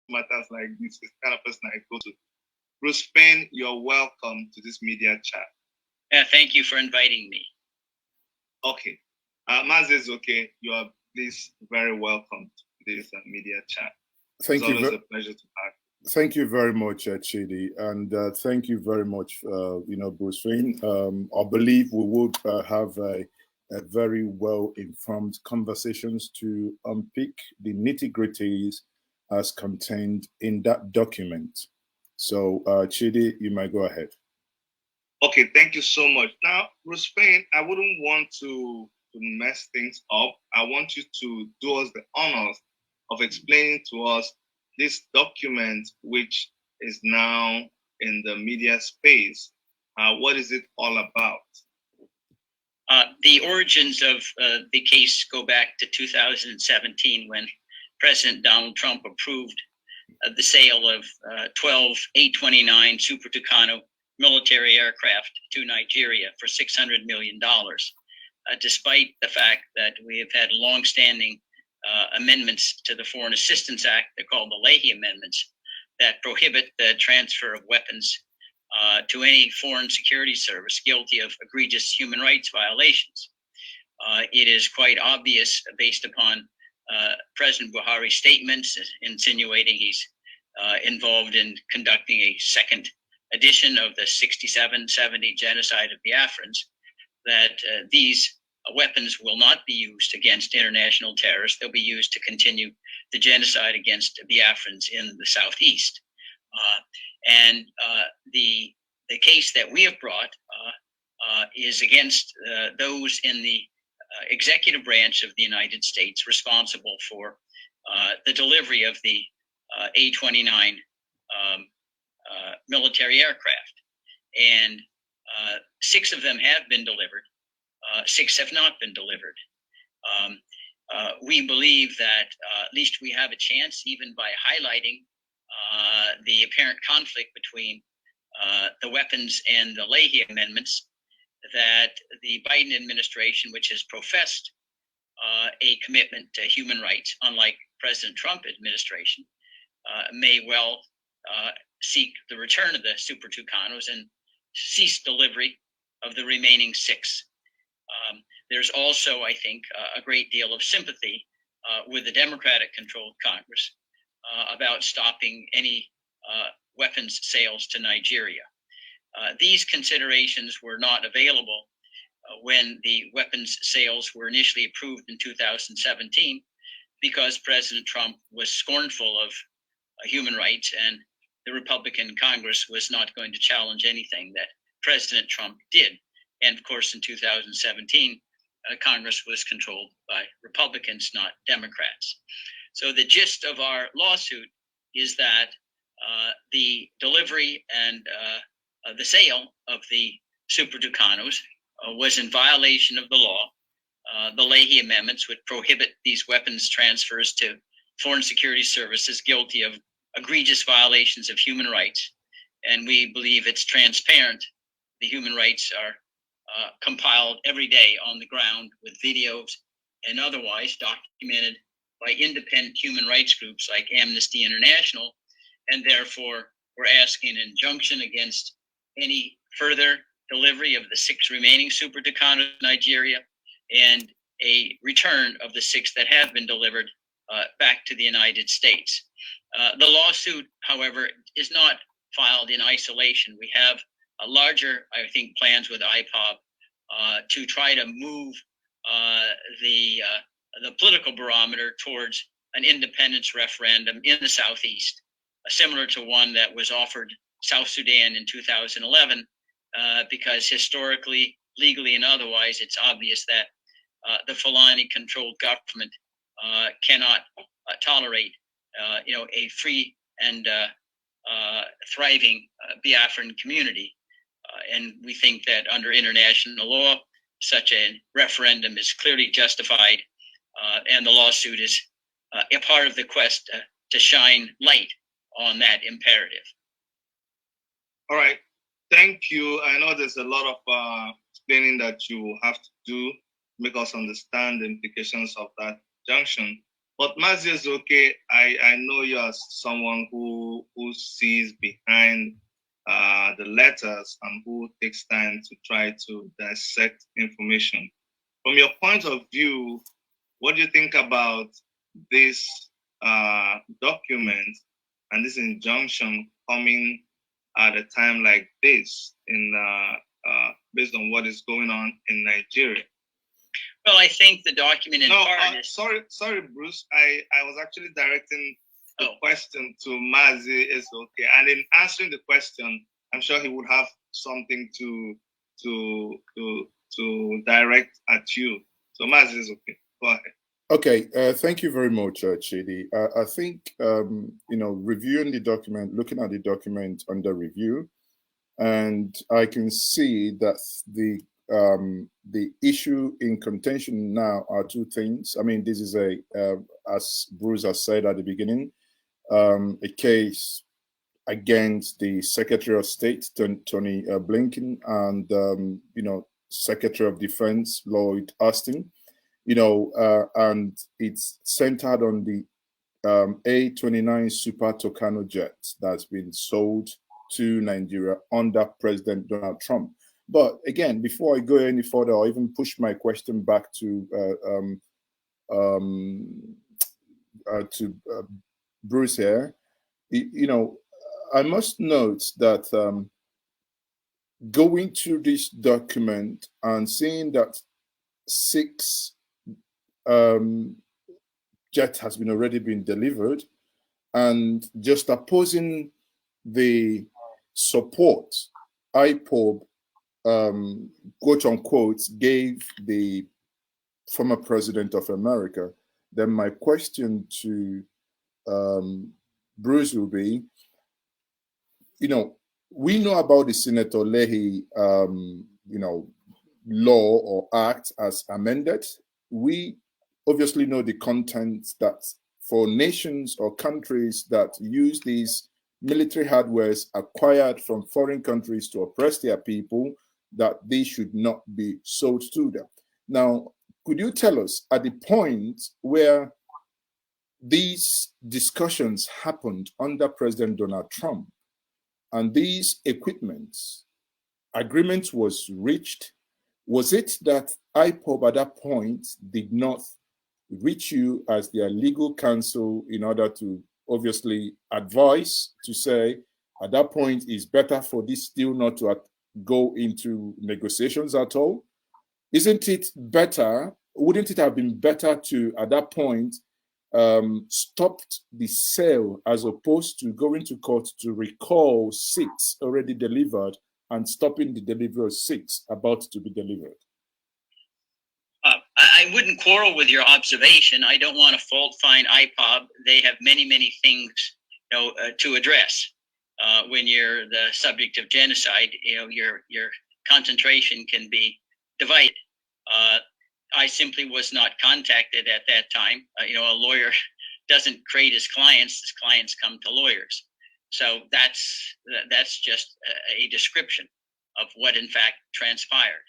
matters like this is the kind of person I go to. Bruce Payne, you're welcome to this media chat. Thank you for inviting me. Okay. Mazi is okay. You are please very welcome to this media chat. Thank you. It's always a pleasure to have you. Thank you very much, Chidi, and thank you very much, Bruce Payne. I believe we would have a very well-informed conversations to unpick the nitty-gritties as contained in that document. So, Chidi, you might go ahead. Okay, thank you so much. Now, Bruce Payne, I wouldn't want to mess things up. I want you to do us the honors of explaining to us this document, which is now in the media space. What is it all about? The origins of the case go back to 2017 when President Donald Trump approved the sale of 12 A-29 Super Tucano military aircraft to Nigeria for $600 million, despite the fact that we have had longstanding amendments to the Foreign Assistance Act, they're called the Leahy Amendments, that prohibit the transfer of weapons to any foreign security service guilty of egregious human rights violations. It is quite obvious, based upon President Buhari's statements insinuating he's involved in conducting a second edition of the 67-70 genocide of Biafrans, that these weapons will not be used against international terrorists. They'll be used to continue the genocide against Biafrans in the Southeast. And the case that we have brought is against those in the executive branch of the United States responsible for the delivery of the A-29 military aircraft. And 6 of them have been delivered. 6 have not been delivered. We believe that at least we have a chance, even by highlighting the apparent conflict between the weapons and the Leahy amendments, that the Biden administration, which has professed a commitment to human rights, unlike President Trump administration, may well seek the return of the Super Tucanos and cease delivery of the remaining 6. There's also, I think, a great deal of sympathy with the Democratic-controlled Congress about stopping any weapons sales to Nigeria. These considerations were not available when the weapons sales were initially approved in 2017, because President Trump was scornful of human rights, and the Republican Congress was not going to challenge anything that President Trump did. And of course, in 2017, Congress was controlled by Republicans, not Democrats. So the gist of our lawsuit is that the delivery and the sale of the Super Tucanos was in violation of the law. The Leahy Amendments would prohibit these weapons transfers to foreign security services guilty of egregious violations of human rights. And we believe it's transparent. The human rights are compiled every day on the ground with videos and otherwise documented by independent human rights groups like Amnesty International. And therefore, we're asking an injunction against any further delivery of the 6 remaining Super Tucanos to Nigeria, and a return of the 6 that have been delivered back to the United States. The lawsuit, however, is not filed in isolation. We have a larger, I think, plans with Ipob to try to move the political barometer towards an independence referendum in the Southeast, similar to one that was offered South Sudan in 2011, because historically, legally, and otherwise, it's obvious that the Fulani-controlled government cannot tolerate, a free and thriving Biafran community. And we think that under international law, such a referendum is clearly justified, and the lawsuit is a part of the quest to shine light on that imperative. All right. Thank you. I know there's a lot of explaining that you have to do to make us understand the implications of that junction. But Mazi is okay. I know you are someone who sees behind the letters and who takes time to try to dissect information. From your point of view, what do you think about this document and this injunction coming at a time like this, in based on what is going on in Nigeria? Well, I think the document in part is... Sorry, Bruce. I was actually directing the question to Mazi. Is okay, and in answering the question, I'm sure he would have something to direct at you. So Mazi is okay. Go ahead. Okay, thank you very much, Chidi. I think reviewing the document, looking at the document under review, and I can see that the issue in contention now are two things. I mean, this is as Bruce has said at the beginning, a case against the Secretary of State, Tony Blinken, and Secretary of Defense, Lloyd Austin. And it's centered on the A-29 Super Tucano jet that's been sold to Nigeria under President Donald Trump. But again, before I go any further, I'll even push my question back to Bruce here. I must note that going through this document and seeing that 6 jet has already been delivered, and just opposing the support Ipob, quote unquote, gave the former president of America, then my question to Bruce will be, we know about the Senator Leahy, law or act as amended. We obviously know the content that for nations or countries that use these military hardwares acquired from foreign countries to oppress their people, that they should not be sold to them. Now, could you tell us, at the point where these discussions happened under President Donald Trump, and these equipments, agreement was reached, was it that Ipob at that point did not reach you as their legal counsel in order to obviously advise to say, at that point, it's better for this deal not to go into negotiations at all? Isn't it better, wouldn't it have been better to, at that point, stopped the sale as opposed to going to court to recall 6 already delivered and stopping the delivery of 6 about to be delivered? I wouldn't quarrel with your observation. I don't want to fault find Ipob. They have many, many things to address. When you're the subject of genocide, your concentration can be divided. I simply was not contacted at that time. A lawyer doesn't create his clients come to lawyers. So that's just a description of what in fact transpired.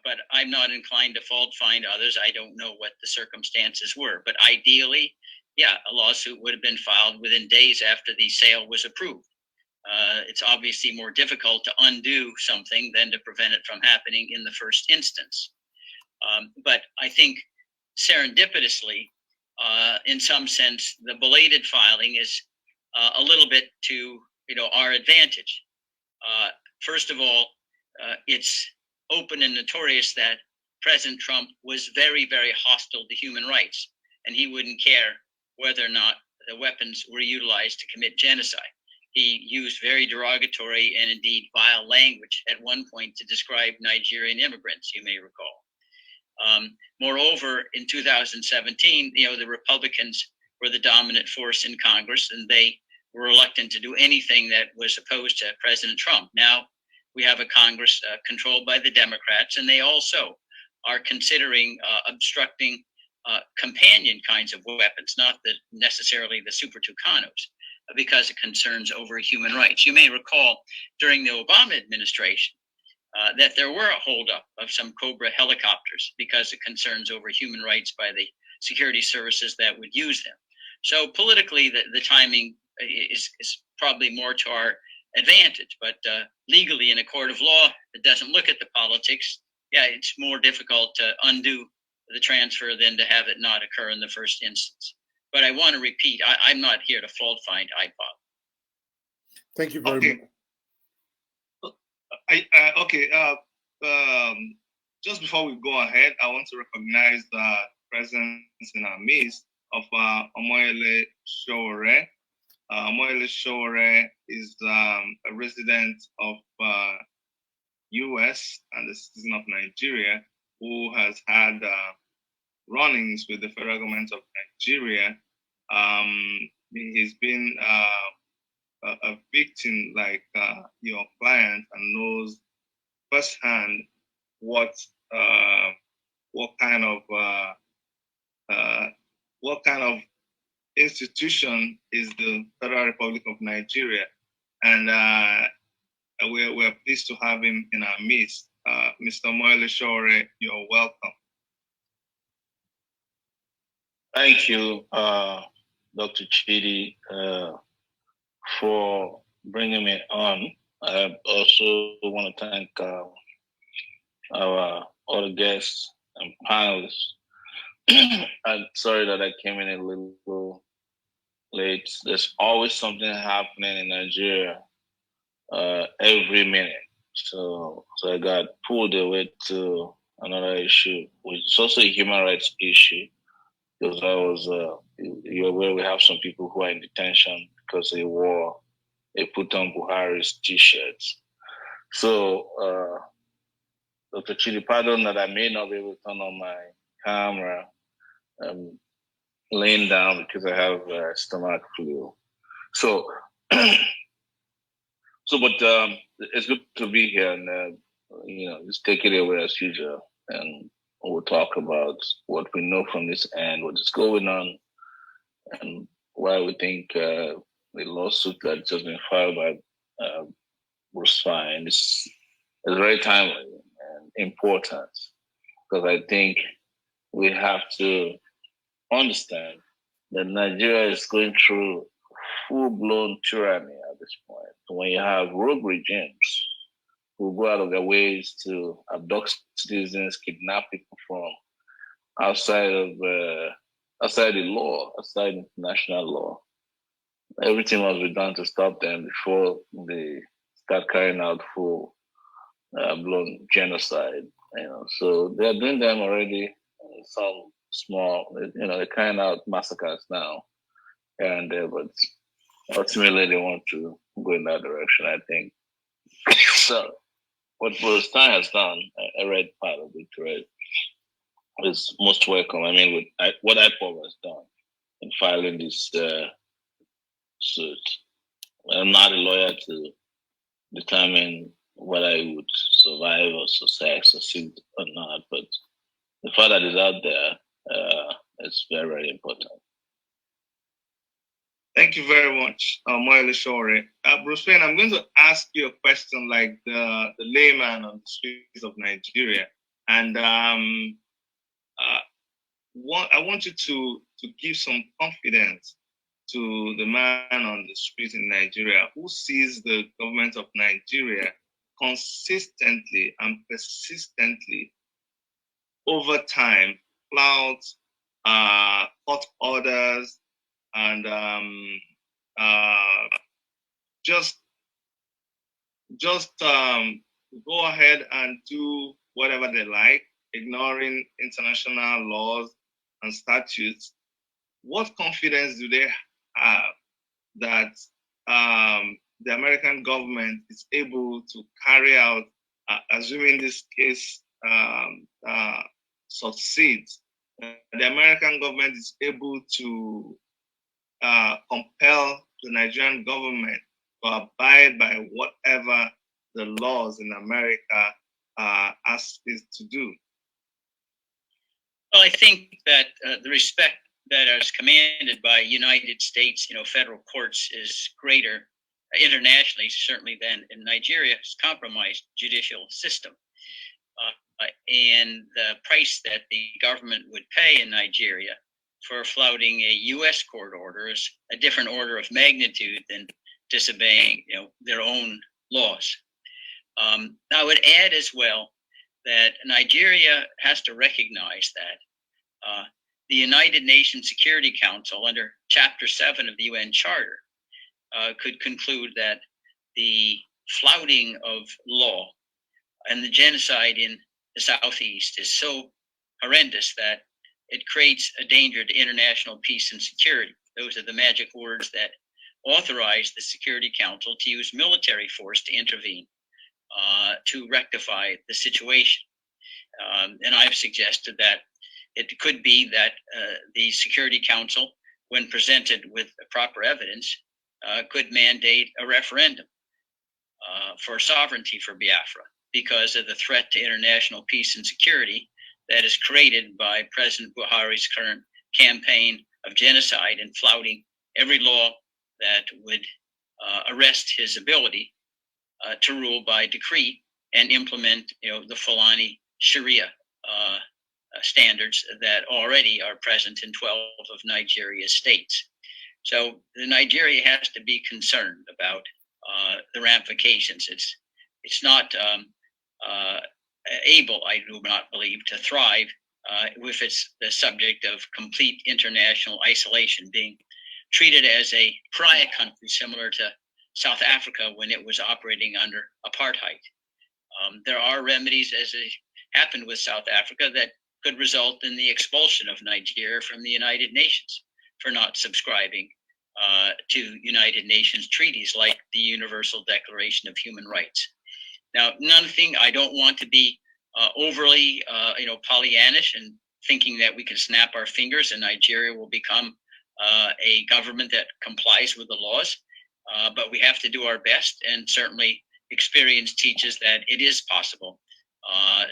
But I'm not inclined to fault find others. I don't know what the circumstances were. But ideally, yeah, a lawsuit would have been filed within days after the sale was approved. It's obviously more difficult to undo something than to prevent it from happening in the first instance. But I think serendipitously, in some sense, the belated filing is a little bit to our advantage. First of all, it's open and notorious that President Trump was very, very hostile to human rights, and he wouldn't care whether or not the weapons were utilized to commit genocide. He used very derogatory and indeed vile language at one point to describe Nigerian immigrants, you may recall. Moreover, in 2017, the Republicans were the dominant force in Congress, and they were reluctant to do anything that was opposed to President Trump. Now we have a Congress controlled by the Democrats, and they also are considering obstructing companion kinds of weapons, not necessarily the Super Tucanos, because of concerns over human rights. You may recall during the Obama administration that there were a holdup of some Cobra helicopters because of concerns over human rights by the security services that would use them. So politically, the timing is probably more to our advantage, but legally in a court of law that doesn't look at the politics, yeah, it's more difficult to undo the transfer than to have it not occur in the first instance. But I want to repeat, I'm not here to fault find Ipob. Thank you very much. Just before we go ahead, I want to recognize the presence in our midst of Omoyele Sowore. Omoyele Sowore is a resident of US and a citizen of Nigeria who has had run-ins with the federal government of Nigeria. He's been a victim like your client and knows firsthand what kind of institution is the Federal Republic of Nigeria, and we're pleased to have him in our midst. Mr. Omoyele Sowore, you're welcome. Thank you, Dr. Chidi, for bringing me on. I also want to thank our other guests and panelists. I'm sorry that I came in a little late. There's always something happening in Nigeria every minute. So I got pulled away to another issue, which is also a human rights issue. Because you're aware we have some people who are in detention because they put on Buhari's t-shirts. So, Dr. Chidi, pardon that I may not be able to turn on my camera. I'm laying down because I have stomach flu. So, but it's good to be here, and just take it away as usual, and we'll talk about what we know from this end, what is going on, and why we think the lawsuit that just been filed by Bruce Fein is very timely and important, because I think we have to understand that Nigeria is going through full-blown tyranny at this point. So when you have rogue regimes who go out of their ways to abduct citizens, kidnap people from outside the law, outside international law, everything must be done to stop them before they start carrying out full-blown genocide. So they're doing them already. Some small, they're carrying out massacres now here and there, but ultimately they want to go in that direction, I think. So what Bruce Fein has done, I read part of it, right, is most welcome. I mean, what Ipob has done in filing this suit. I'm not a lawyer to determine whether I would survive or succeed or not, but the fact that it's out there is very, very important. Thank you very much, Omoyele Sowore. Bruce Fein, I'm going to ask you a question like the layman on the streets of Nigeria. And I want you to give some confidence to the man on the street in Nigeria who sees the government of Nigeria consistently and persistently over time flout court orders and just go ahead and do whatever they like, ignoring international laws and statutes. What confidence do they have that the American government is able to carry out, assuming this case succeeds, the American government is able to compel the Nigerian government to abide by whatever the laws in America ask it to do? Well, I think that the respect that is commanded by United States, federal courts is greater internationally, certainly, than in Nigeria's compromised judicial system. And the price that the government would pay in Nigeria for flouting a U.S. court order is a different order of magnitude than disobeying, their own laws. I would add as well that Nigeria has to recognize that the United Nations Security Council, under Chapter 7 of the UN Charter, could conclude that the flouting of law and the genocide in the Southeast is so horrendous that it creates a danger to international peace and security. Those are the magic words that authorize the Security Council to use military force to intervene to rectify the situation. And I've suggested that it could be that the Security Council, when presented with proper evidence, could mandate a referendum for sovereignty for Biafra because of the threat to international peace and security that is created by President Buhari's current campaign of genocide and flouting every law that would arrest his ability to rule by decree and implement, the Fulani Sharia standards that already are present in 12 of Nigeria's states. So Nigeria has to be concerned about the ramifications. It's not able, I do not believe, to thrive if it's the subject of complete international isolation, being treated as a pariah country similar to South Africa when it was operating under apartheid. There are remedies, as it happened with South Africa, that could result in the expulsion of Nigeria from the United Nations for not subscribing to United Nations treaties like the Universal Declaration of Human Rights. Now, I don't want to be overly, Pollyannish and thinking that we can snap our fingers and Nigeria will become a government that complies with the laws. But we have to do our best, and certainly experience teaches that it is possible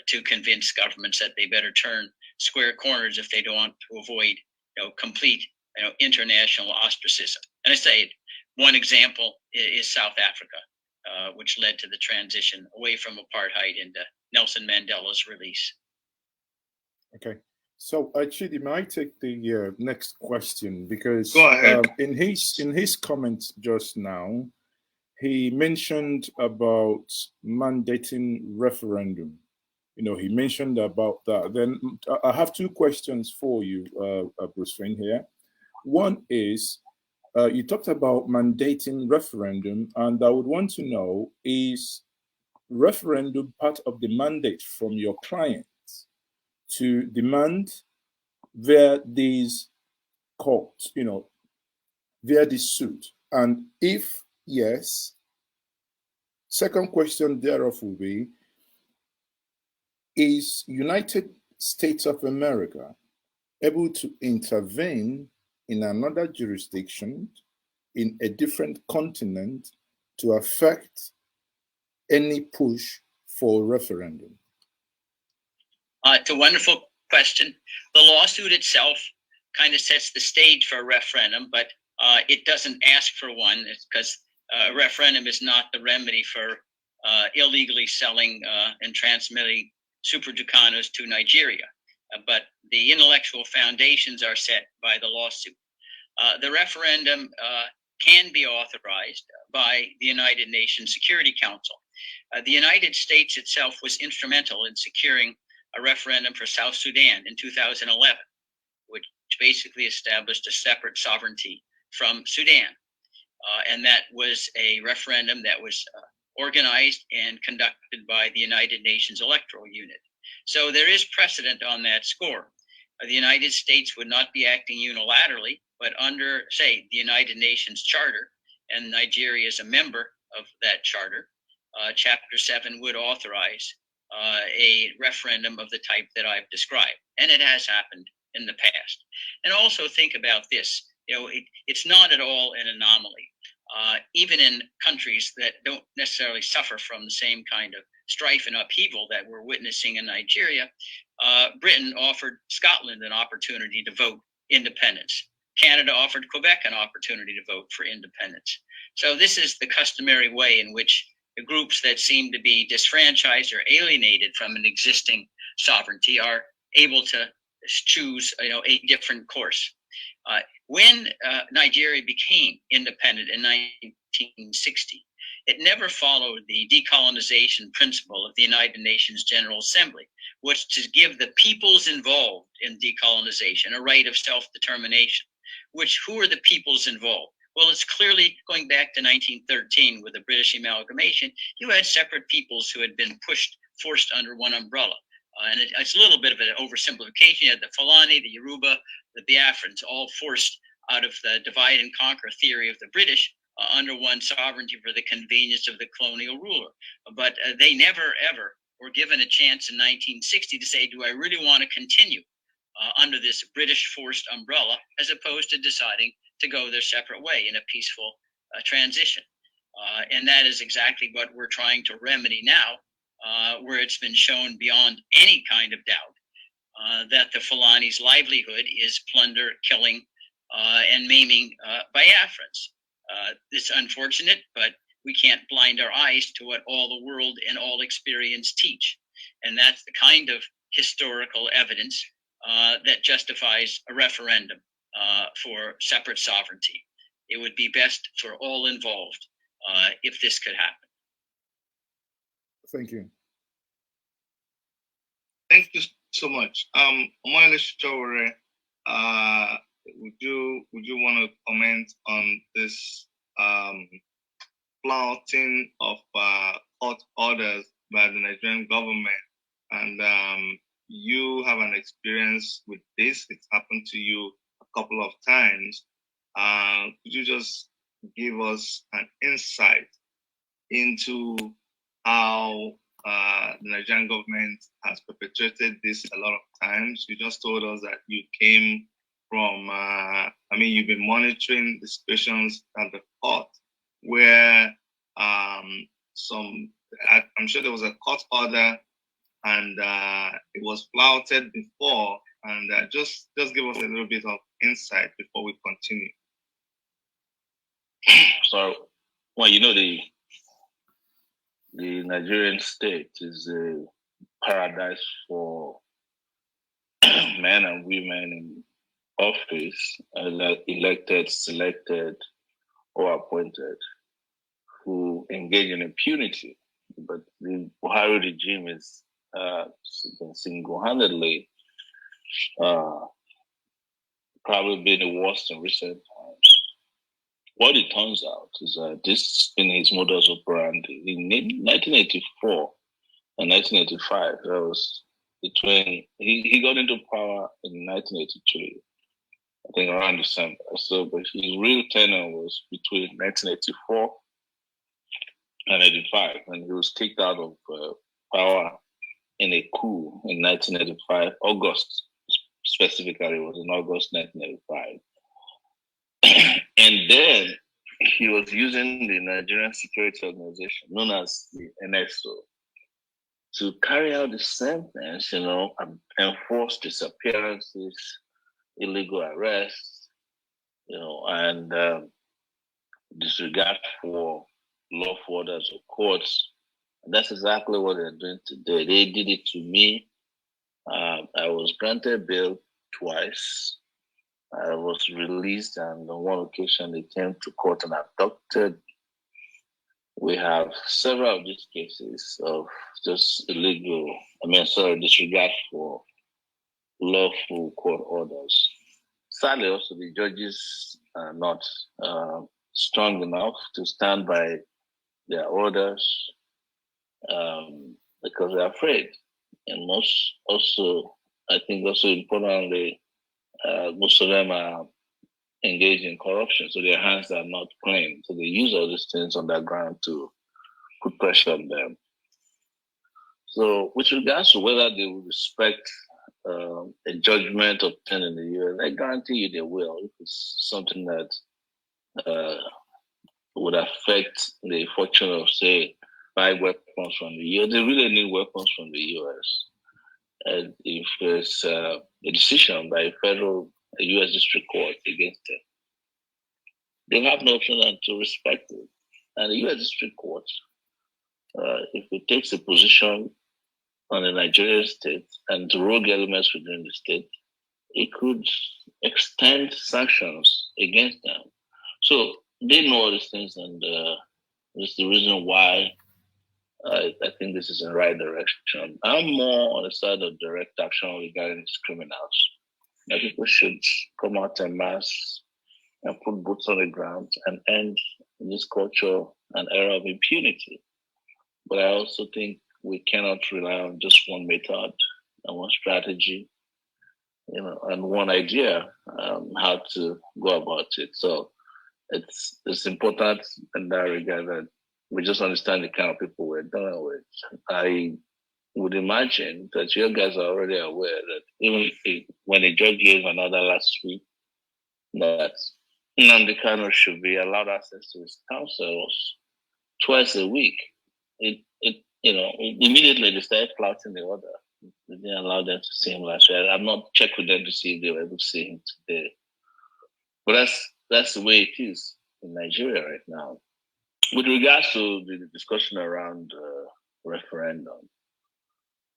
to convince governments that they better turn square corners if they don't want to avoid, complete, international ostracism. And I say one example is South Africa, which led to the transition away from apartheid into Nelson Mandela's release. Okay. So, Chidi, may I take the next question? Because Go ahead. In his comments just now, he mentioned about mandating referendum. He mentioned about that. Then I have two questions for you, Bruce Wayne, here. One is, you talked about mandating referendum, and I would want to know, is referendum part of the mandate from your clients to demand via these courts, via this suit? And if yes, second question thereof will be, is United States of America able to intervene in another jurisdiction in a different continent to affect any push for referendum? It's a wonderful question. The lawsuit itself kind of sets the stage for a referendum, but it doesn't ask for one because a referendum is not the remedy for illegally selling and transmitting super ducanos to Nigeria. But the intellectual foundations are set by the lawsuit. The referendum can be authorized by the United Nations Security Council. The United States itself was instrumental in securing a referendum for South Sudan in 2011, which basically established a separate sovereignty from Sudan. And that was a referendum that was organized and conducted by the United Nations Electoral Unit. So there is precedent on that score. The United States would not be acting unilaterally, but under, say, the United Nations Charter, and Nigeria is a member of that charter, Chapter 7 would authorize a referendum of the type that I've described. And it has happened in the past. And also think about this, it's not at all an anomaly. Even in countries that don't necessarily suffer from the same kind of strife and upheaval that we're witnessing in Nigeria, Britain offered Scotland an opportunity to vote independence. Canada offered Quebec an opportunity to vote for independence. So this is the customary way in which the groups that seem to be disfranchised or alienated from an existing sovereignty are able to choose, a different course. When Nigeria became independent in 1960, it never followed the decolonization principle of the United Nations General Assembly, which to give the peoples involved in decolonization a right of self-determination. Who are the peoples involved? Well, it's clearly going back to 1913 with the British amalgamation. You had separate peoples who had been forced under one umbrella. And it's a little bit of an oversimplification. You had the Fulani, the Yoruba, the Biafrans, all forced out of the divide and conquer theory of the British under one sovereignty for the convenience of the colonial ruler. But they never, ever were given a chance in 1960 to say, do I really want to continue under this British forced umbrella, as opposed to deciding to go their separate way in a peaceful transition. And that is exactly what we're trying to remedy now, where it's been shown beyond any kind of doubt that the Fulani's livelihood is plunder, killing, and maiming Biafrans. It's unfortunate, but we can't blind our eyes to what all the world and all experience teach. And that's the kind of historical evidence that justifies a referendum for separate sovereignty. It would be best for all involved if this could happen. Thank you. Thank you so much. Omoyele Showore, would you want to comment on this flouting of court orders by the Nigerian government? And you have an experience with this. It's happened to you a couple of times. Could you just give us an insight into how the Nigerian government has perpetrated this a lot of times? You just told us that you came from, you've been monitoring the situations at the court where I'm sure there was a court order and it was flouted before. And just give us a little bit of insight before we continue. So, well, the Nigerian state is a paradise for men and women in office, elected, selected, or appointed, who engage in impunity. But the Buhari regime is single-handedly probably been the worst in recent times. What it turns out is that this, in his modus operandi, in 1984 and 1985, that was between, he got into power in 1983, I think around December. So, but his real tenure was between 1984 and 85, and he was kicked out of power in a coup in 1985, August specifically, it was in August 1985. And then he was using the Nigerian security organization known as the NSO to carry out the same things, enforce disappearances, illegal arrests, and disregard for lawful orders of courts. And that's exactly what they're doing today. They did it to me. I was granted bail twice. I was released, and on one occasion they came to court and abducted. We have several of these cases of just disregard for lawful court orders. Sadly, also the judges are not strong enough to stand by their orders because they're afraid. And importantly, most of them are engaged in corruption, so their hands are not clean. So they use all these things on the ground to put pressure on them. So with regards to whether they will respect a judgment obtained in the US, I guarantee you they will. If it's something that would affect the fortune of, say, 5 weapons from the US, they really need weapons from the US. And if there's a decision by a US district court against them, they have no option than to respect it. And the US district court, if it takes a position on the Nigerian state and the rogue elements within the state, it could extend sanctions against them. So they know all these things, and that's the reason why I think this is in the right direction. I'm more on the side of direct action regarding these criminals. That people should come out en masse and put boots on the ground and end this culture and era of impunity. But I also think we cannot rely on just one method and one strategy, and one idea how to go about it. So it's important in that regard that we just understand the kind of people we're dealing with. I would imagine that you guys are already aware that even when the judge gave an order last week that Nnamdi Kanu should be allowed access to his counsels twice a week, immediately they started flouting the order. They didn't allow them to see him last week. I've not checked with them to see if they were able to see him today. But that's the way it is in Nigeria right now. With regards to the discussion around referendum,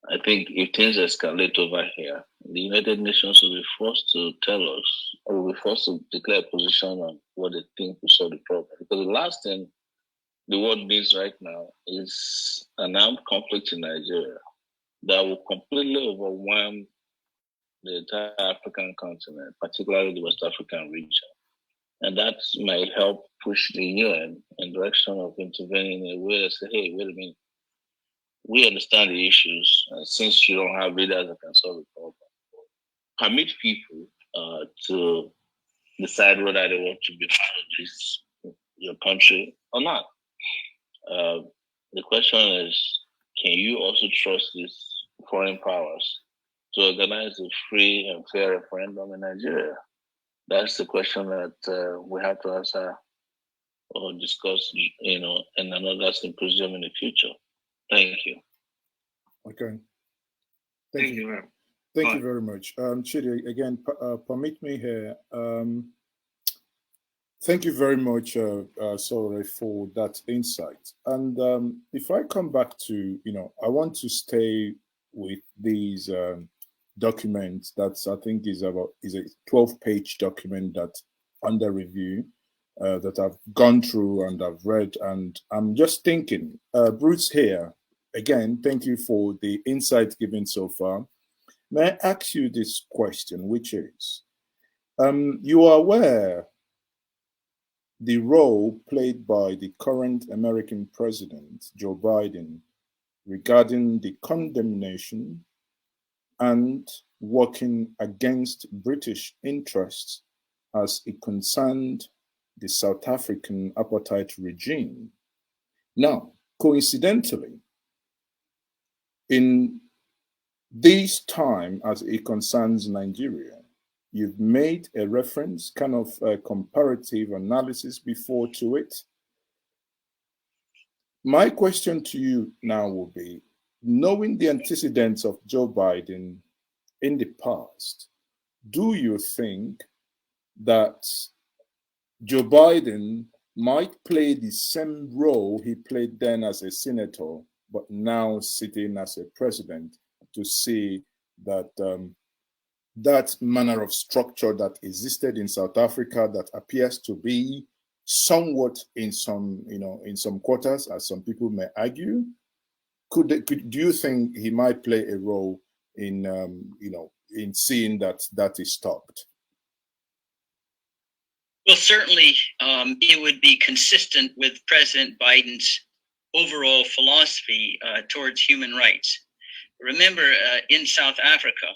I think if things escalate over here, the United Nations will be forced to tell us, or will be forced to declare a position on what they think will solve the problem. Because the last thing the world needs right now is an armed conflict in Nigeria that will completely overwhelm the entire African continent, particularly the West African region. And that might help push the UN in the direction of intervening in a way that say, hey, wait a minute, we understand the issues. Since you don't have leaders that can solve the problem, permit people to decide whether they want to be part of this, your country or not. The question is, can you also trust these foreign powers to organize a free and fair referendum in Nigeria? That's the question that we have to answer or discuss, in another symposium in the future. Thank you. Okay. Thank you. Thank you very much. Chidi, again, permit me here. Thank you very much, Sore, for that insight. And if I come back to, I want to stay with these documents that I think is a 12-page document that's under review that I've gone through and I've read. And I'm just thinking, Bruce here, again, thank you for the insight given so far. May I ask you this question, which is, you are aware the role played by the current American president, Joe Biden, regarding the condemnation and working against British interests as it concerned the South African apartheid regime. Now, coincidentally, in this time as it concerns Nigeria, you've made a reference, kind of a comparative analysis before to it. My question to you now will be, knowing the antecedents of Joe Biden in the past, do you think that Joe Biden might play the same role he played then as a senator, but now sitting as a president, to see that that manner of structure that existed in South Africa that appears to be somewhat in some, in some quarters, as some people may argue, do you think he might play a role in, in seeing that that is stopped? Well, certainly it would be consistent with President Biden's overall philosophy towards human rights. Remember, in South Africa,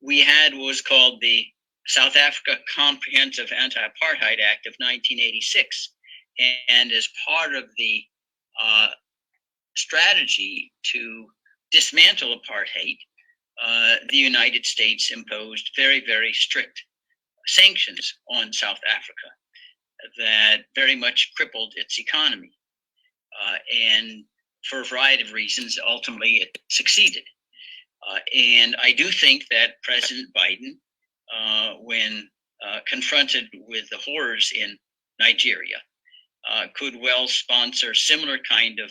we had what was called the South Africa Comprehensive Anti-Apartheid Act of 1986. And as part of the strategy to dismantle apartheid, the United States imposed very, very strict sanctions on South Africa that very much crippled its economy. And for a variety of reasons, ultimately it succeeded. And I do think that President Biden, when confronted with the horrors in Nigeria, could well sponsor similar kind of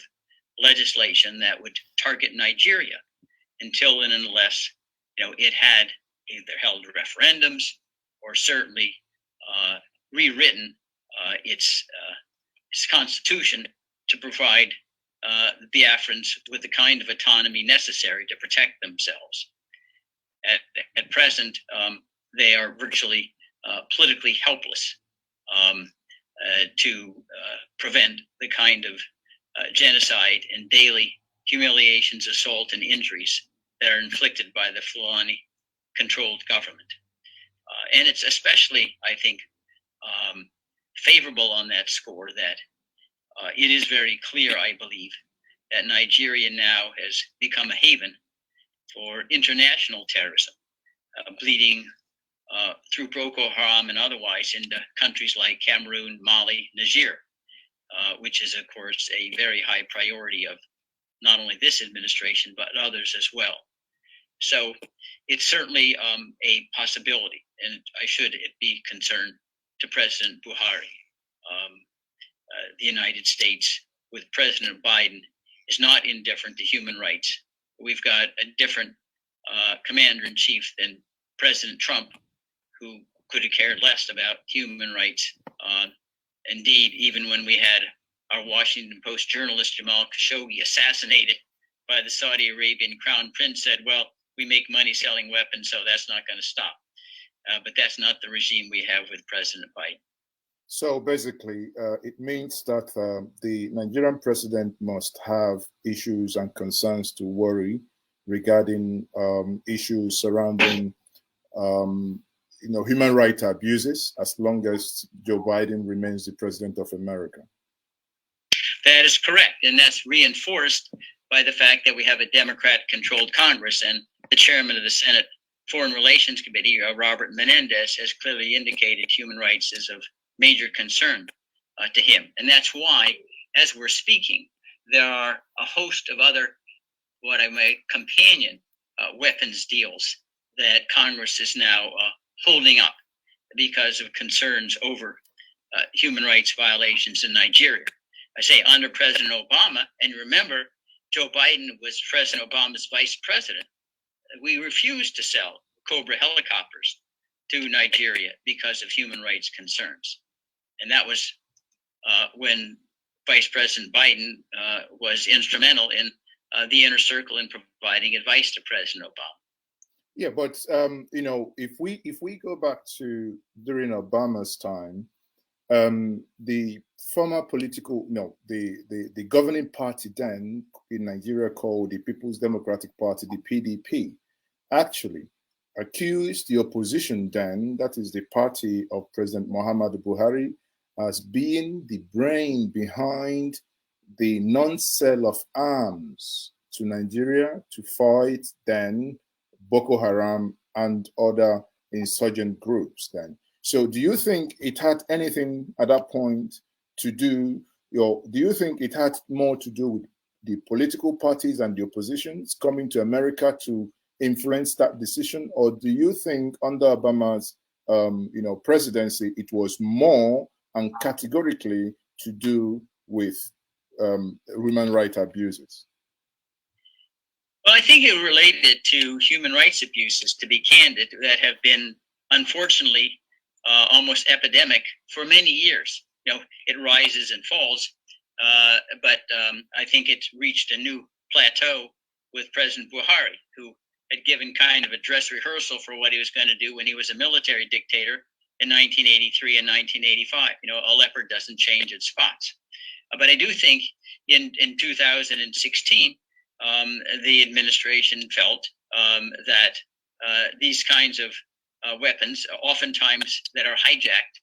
legislation that would target Nigeria until and unless it had either held referendums or certainly rewritten its constitution to provide the Biafrans with the kind of autonomy necessary to protect themselves. At present, they are virtually politically helpless to prevent the kind of genocide and daily humiliations, assault, and injuries that are inflicted by the Fulani-controlled government. And it's especially, I think, favorable on that score that it is very clear, I believe, that Nigeria now has become a haven for international terrorism, bleeding through Boko Haram and otherwise into countries like Cameroon, Mali, Niger, which is, of course, a very high priority of not only this administration, but others as well. So it's certainly a possibility, and I should be concerned to President Buhari. The United States, with President Biden, is not indifferent to human rights. We've got a different commander-in-chief than President Trump, who could have cared less about human rights. Indeed, even when we had our Washington Post journalist Jamal Khashoggi assassinated by the Saudi Arabian crown prince, said, well, we make money selling weapons, so that's not going to stop. But that's not the regime we have with President Biden. So basically, it means that the Nigerian president must have issues and concerns to worry regarding issues surrounding, human rights abuses, as long as Joe Biden remains the president of America. That is correct, and that's reinforced by the fact that we have a Democrat-controlled Congress, and the chairman of the Senate Foreign Relations Committee, Robert Menendez, has clearly indicated human rights is of major concern to him. And that's why, as we're speaking, there are a host of other, what I might companion weapons deals that Congress is now holding up because of concerns over human rights violations in Nigeria. I say under President Obama, and remember, Joe Biden was President Obama's vice president. We refused to sell Cobra helicopters to Nigeria because of human rights concerns. And that was when Vice President Biden was instrumental in the inner circle in providing advice to President Obama. Yeah, but if we go back to during Obama's time, the former the governing party then in Nigeria, called the People's Democratic Party, the PDP, actually accused the opposition then, that is the party of President Muhammadu Buhari, as being the brain behind the non-sale of arms to Nigeria to fight then Boko Haram and other insurgent groups then. So do you think it had anything at that point to do, do you think it had more to do with the political parties and the oppositions coming to America to influence that decision? Or do you think under Obama's presidency, it was more and categorically to do with human rights abuses? Well, I think it related to human rights abuses, to be candid, that have been, unfortunately, almost epidemic for many years. It rises and falls, but I think it's reached a new plateau with President Buhari, who had given kind of a dress rehearsal for what he was going to do when he was a military dictator in 1983 and 1985. A leopard doesn't change its spots. But I do think in 2016, the administration felt that these kinds of weapons, oftentimes that are hijacked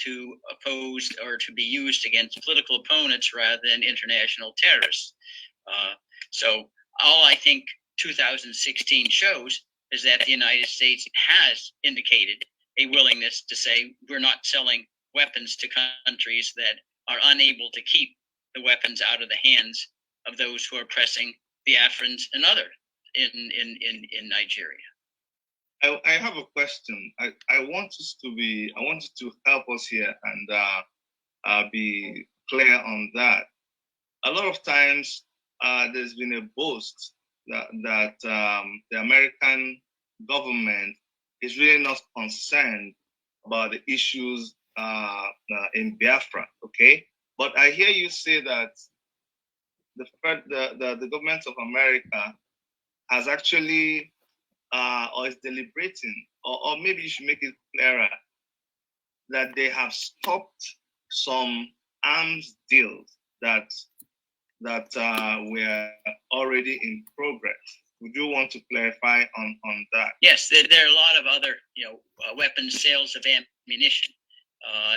to oppose or to be used against political opponents rather than international terrorists. So all I think 2016 shows is that the United States has indicated a willingness to say we're not selling weapons to countries that are unable to keep the weapons out of the hands of those who are oppressing Biafrans and others in Nigeria. I have a question. I want you to help us here and be clear on that. A lot of times, there's been a boast that the American government is really not concerned about the issues in Biafra, okay? But I hear you say that the government of America has actually, or is deliberating, or maybe you should make it clearer, that they have stopped some arms deals that were already in progress. Would you want to clarify on that? Yes, there are a lot of other, weapons sales of ammunition,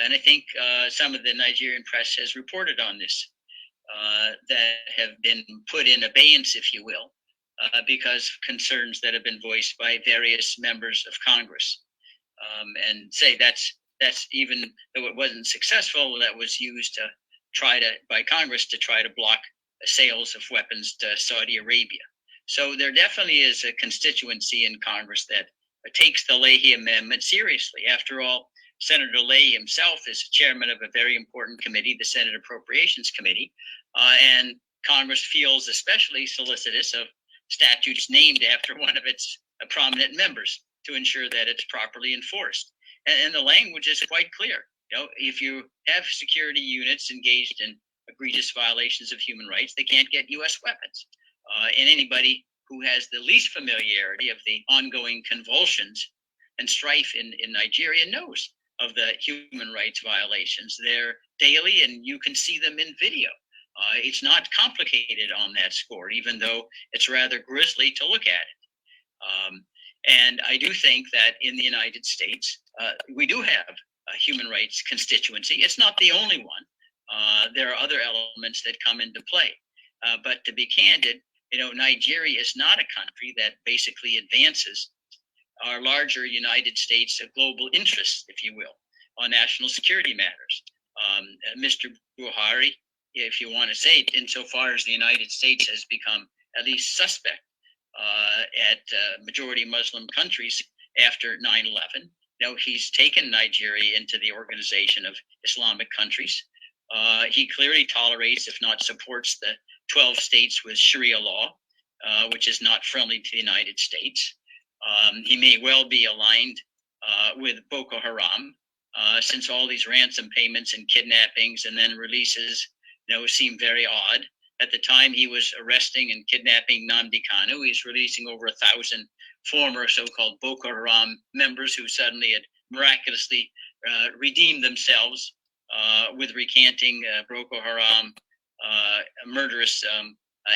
and I think some of the Nigerian press has reported on this, that have been put in abeyance, if you will, because of concerns that have been voiced by various members of Congress, and say that's even though it wasn't successful, that was used by Congress to try to block sales of weapons to Saudi Arabia. So there definitely is a constituency in Congress that takes the Leahy Amendment seriously. After all, Senator Leahy himself is chairman of a very important committee, the Senate Appropriations Committee, and Congress feels especially solicitous of statutes named after one of its prominent members to ensure that it's properly enforced. And the language is quite clear. If you have security units engaged in egregious violations of human rights, they can't get U.S. weapons. And anybody who has the least familiarity of the ongoing convulsions and strife in Nigeria knows of the human rights violations. They're daily, and you can see them in video. It's not complicated on that score, even though it's rather grisly to look at it. And I do think that in the United States, we do have a human rights constituency. It's not the only one. There are other elements that come into play. But to be candid, Nigeria is not a country that basically advances our larger United States global interests, if you will, on national security matters. Mr. Buhari, if you want to say it, insofar as the United States has become at least suspect at majority Muslim countries after 9/11. He's taken Nigeria into the Organization of Islamic Countries. He clearly tolerates, if not supports, the 12 states with Sharia law, which is not friendly to the United States. He may well be aligned with Boko Haram, since all these ransom payments and kidnappings and then releases seem very odd. At the time he was arresting and kidnapping Nnamdi Kanu, he's releasing over 1,000 former so-called Boko Haram members who suddenly had miraculously redeemed themselves with recanting Boko Haram murderous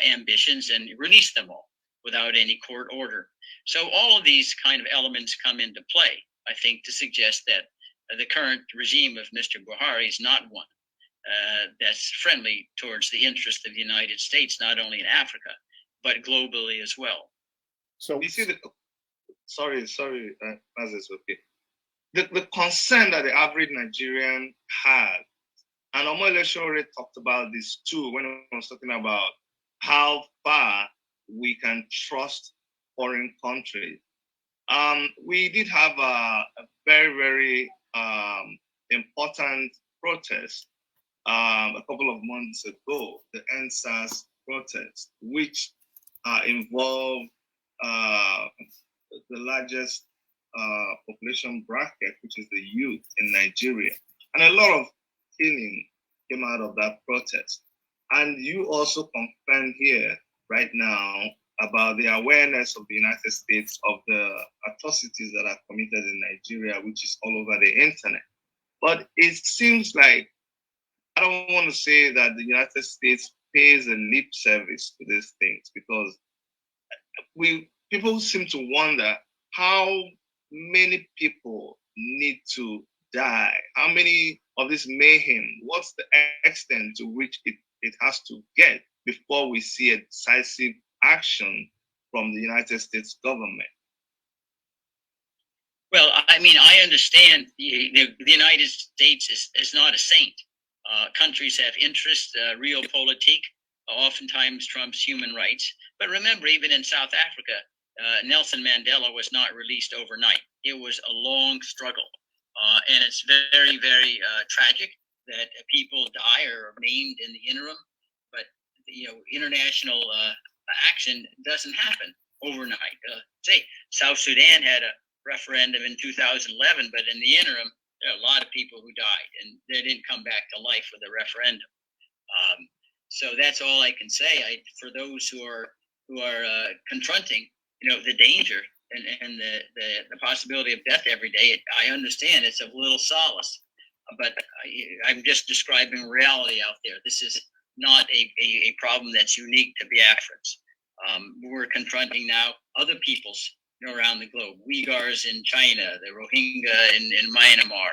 ambitions, and released them all without any court order. So all of these kind of elements come into play, I think, to suggest that the current regime of Mr. Buhari is not one that's friendly towards the interest of the United States, not only in Africa, but globally as well. So you see sorry, Mazi, okay. The concern that the average Nigerian had, and Omolesho already talked about this too when I was talking about how far we can trust foreign countries. We did have a very, very important protest a couple of months ago, the NSAS protest, which involved the largest population bracket, which is the youth in Nigeria. And a lot of killing came out of that protest. And you also confirmed here right now about the awareness of the United States of the atrocities that are committed in Nigeria, which is all over the internet. But it seems like, I don't want to say that the United States pays a lip service to these things, because people seem to wonder how many people need to die, how many of this mayhem, what's the extent to which it has to get before we see a decisive action from the United States government. Well, I mean, I understand the United States is not a saint. Countries have interests, realpolitik oftentimes trumps human rights. But remember, even in South Africa, Nelson Mandela was not released overnight. It was a long struggle. And it's very, very tragic that people die or are maimed in the interim. But, international action doesn't happen overnight. Say South Sudan had a referendum in 2011, but in the interim, there are a lot of people who died, and they didn't come back to life with a referendum. So that's all I can say. For those who are confronting, the danger and the possibility of death every day, I understand it's of little solace, but I'm just describing reality out there. This is not a problem that's unique to Biafrans. We're confronting now other peoples around the globe: Uyghurs in China, the Rohingya in Myanmar,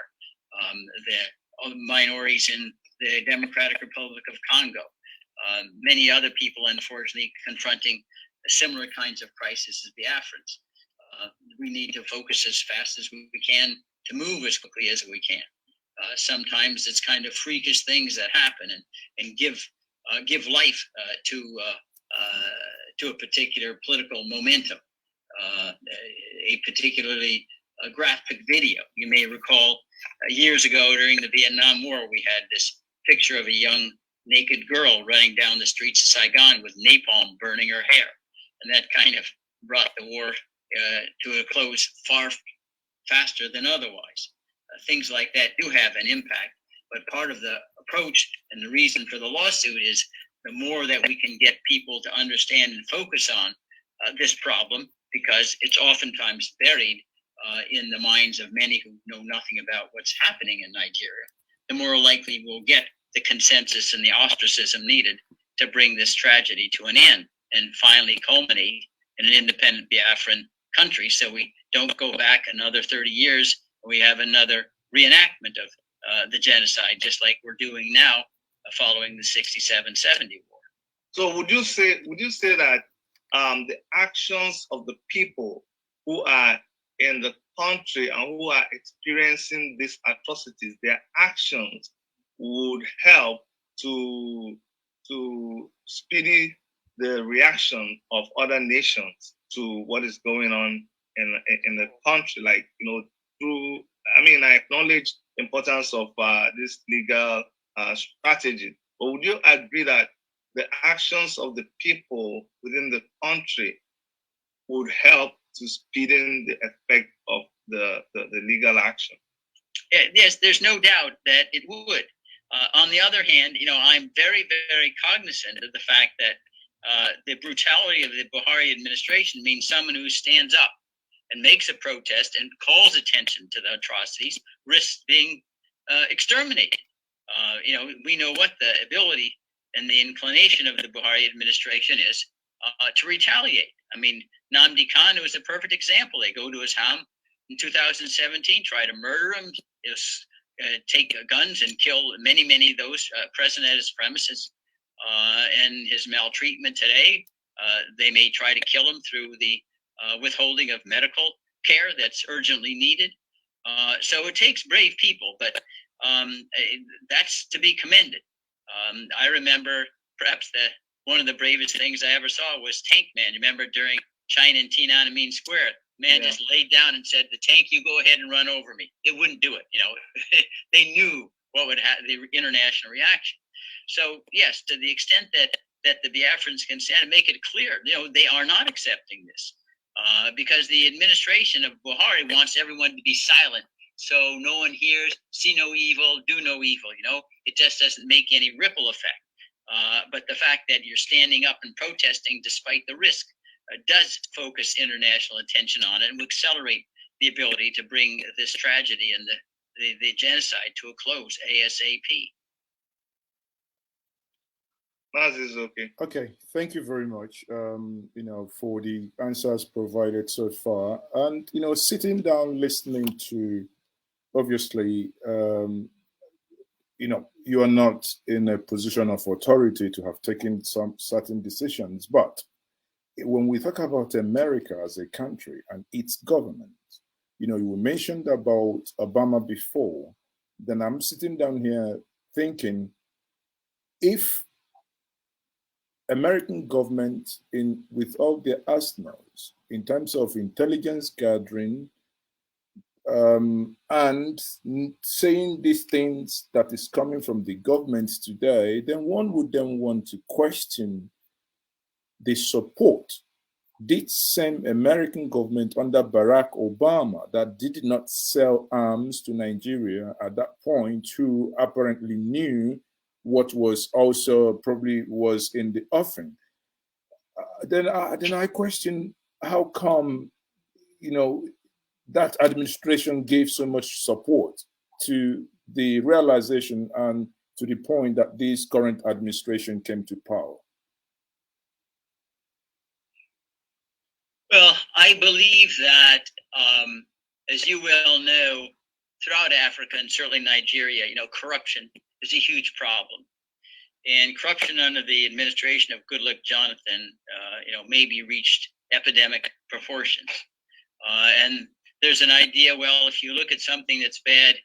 the minorities in the Democratic Republic of Congo. Many other people, unfortunately, confronting similar kinds of crises as Biafrans. We need to focus as fast as we can to move as quickly as we can. Sometimes it's kind of freakish things that happen and give life to a particular political momentum. A particularly graphic video. You may recall years ago during the Vietnam War, we had this picture of a young naked girl running down the streets of Saigon with napalm burning her hair. And that kind of brought the war to a close far faster than otherwise. Things like that do have an impact, but part of the approach and the reason for the lawsuit is the more that we can get people to understand and focus on this problem, because it's oftentimes buried in the minds of many who know nothing about what's happening in Nigeria, the more likely we'll get the consensus and the ostracism needed to bring this tragedy to an end and finally culminate in an independent Biafran country, so we don't go back another 30 years and we have another reenactment of the genocide, just like we're doing now following the 67-70 war. So would you say that the actions of the people who are in the country and who are experiencing these atrocities, their actions would help to speedy the reaction of other nations to what is going on in the country? Like, I acknowledge the importance of this legal strategy, but would you agree that the actions of the people within the country would help to speeden the effect of the legal action? Yes, there's no doubt that it would. On the other hand, I'm very, very cognizant of the fact that the brutality of the Buhari administration means someone who stands up and makes a protest and calls attention to the atrocities risks being exterminated. We know what the ability and the inclination of the Buhari administration is to retaliate. Nnamdi Kanu is a perfect example. They go to his home in 2017, try to murder him, take guns and kill many of those present at his premises. And his maltreatment today, they may try to kill him through the withholding of medical care that's urgently needed. So it takes brave people, but that's to be commended. I remember perhaps one of the bravest things I ever saw was Tank Man. Remember during China and Tiananmen Square, man just laid down and said, "The tank, you go ahead and run over me." It wouldn't do it. They knew what would have the international reaction. So yes, to the extent that the Biafrans can stand and make it clear, they are not accepting this because the administration of Buhari wants everyone to be silent, so no one hears, see no evil, do no evil. It just doesn't make any ripple effect. But the fact that you're standing up and protesting despite the risk does focus international attention on it and will accelerate the ability to bring this tragedy and the genocide to a close ASAP. Mazi is okay. Okay, thank you very much, for the answers provided so far. And, sitting down, listening to, obviously, you are not in a position of authority to have taken some certain decisions. But when we talk about America as a country and its government, you mentioned about Obama before, then I'm sitting down here thinking, if American government, with all their arsenals in terms of intelligence gathering and saying these things that is coming from the government today, then one would then want to question the support this same American government under Barack Obama that did not sell arms to Nigeria at that point, who apparently knew what was also probably was in the offing. Then I question how come, you know, that administration gave so much support to the realization and to the point that this current administration came to power. Well, I believe that, as you well know, throughout Africa and certainly Nigeria, corruption is a huge problem. And corruption under the administration of Goodluck Jonathan, maybe reached epidemic proportions. And there's an idea, well, if you look at something that's bad,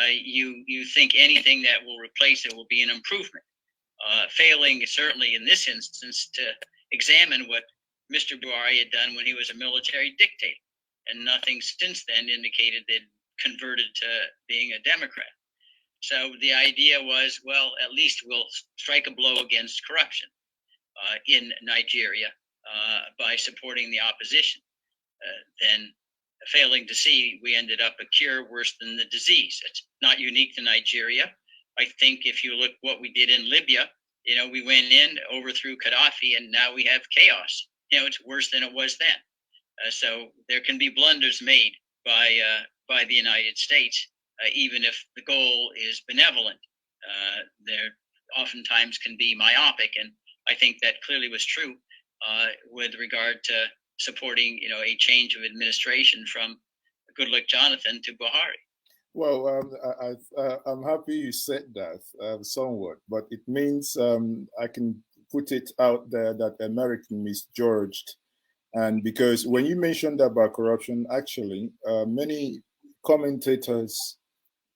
you think anything that will replace it will be an improvement. Failing, certainly in this instance, to examine what Mr. Buhari had done when he was a military dictator. And nothing since then indicated that converted to being a Democrat. So the idea was, well, at least we'll strike a blow against corruption in Nigeria by supporting the opposition. Then, failing to see, we ended up a cure worse than the disease. It's not unique to Nigeria. I think if you look what we did in Libya, we went in, overthrew Gaddafi, and now we have chaos. It's worse than it was then. So there can be blunders made by the United States. Even if the goal is benevolent, there oftentimes can be myopic, and I think that clearly was true with regard to supporting, a change of administration from Goodluck Jonathan to Buhari. Well, I'm happy you said that somewhat, but it means I can put it out there that America misjudged, and because when you mentioned about corruption, actually, many commentators,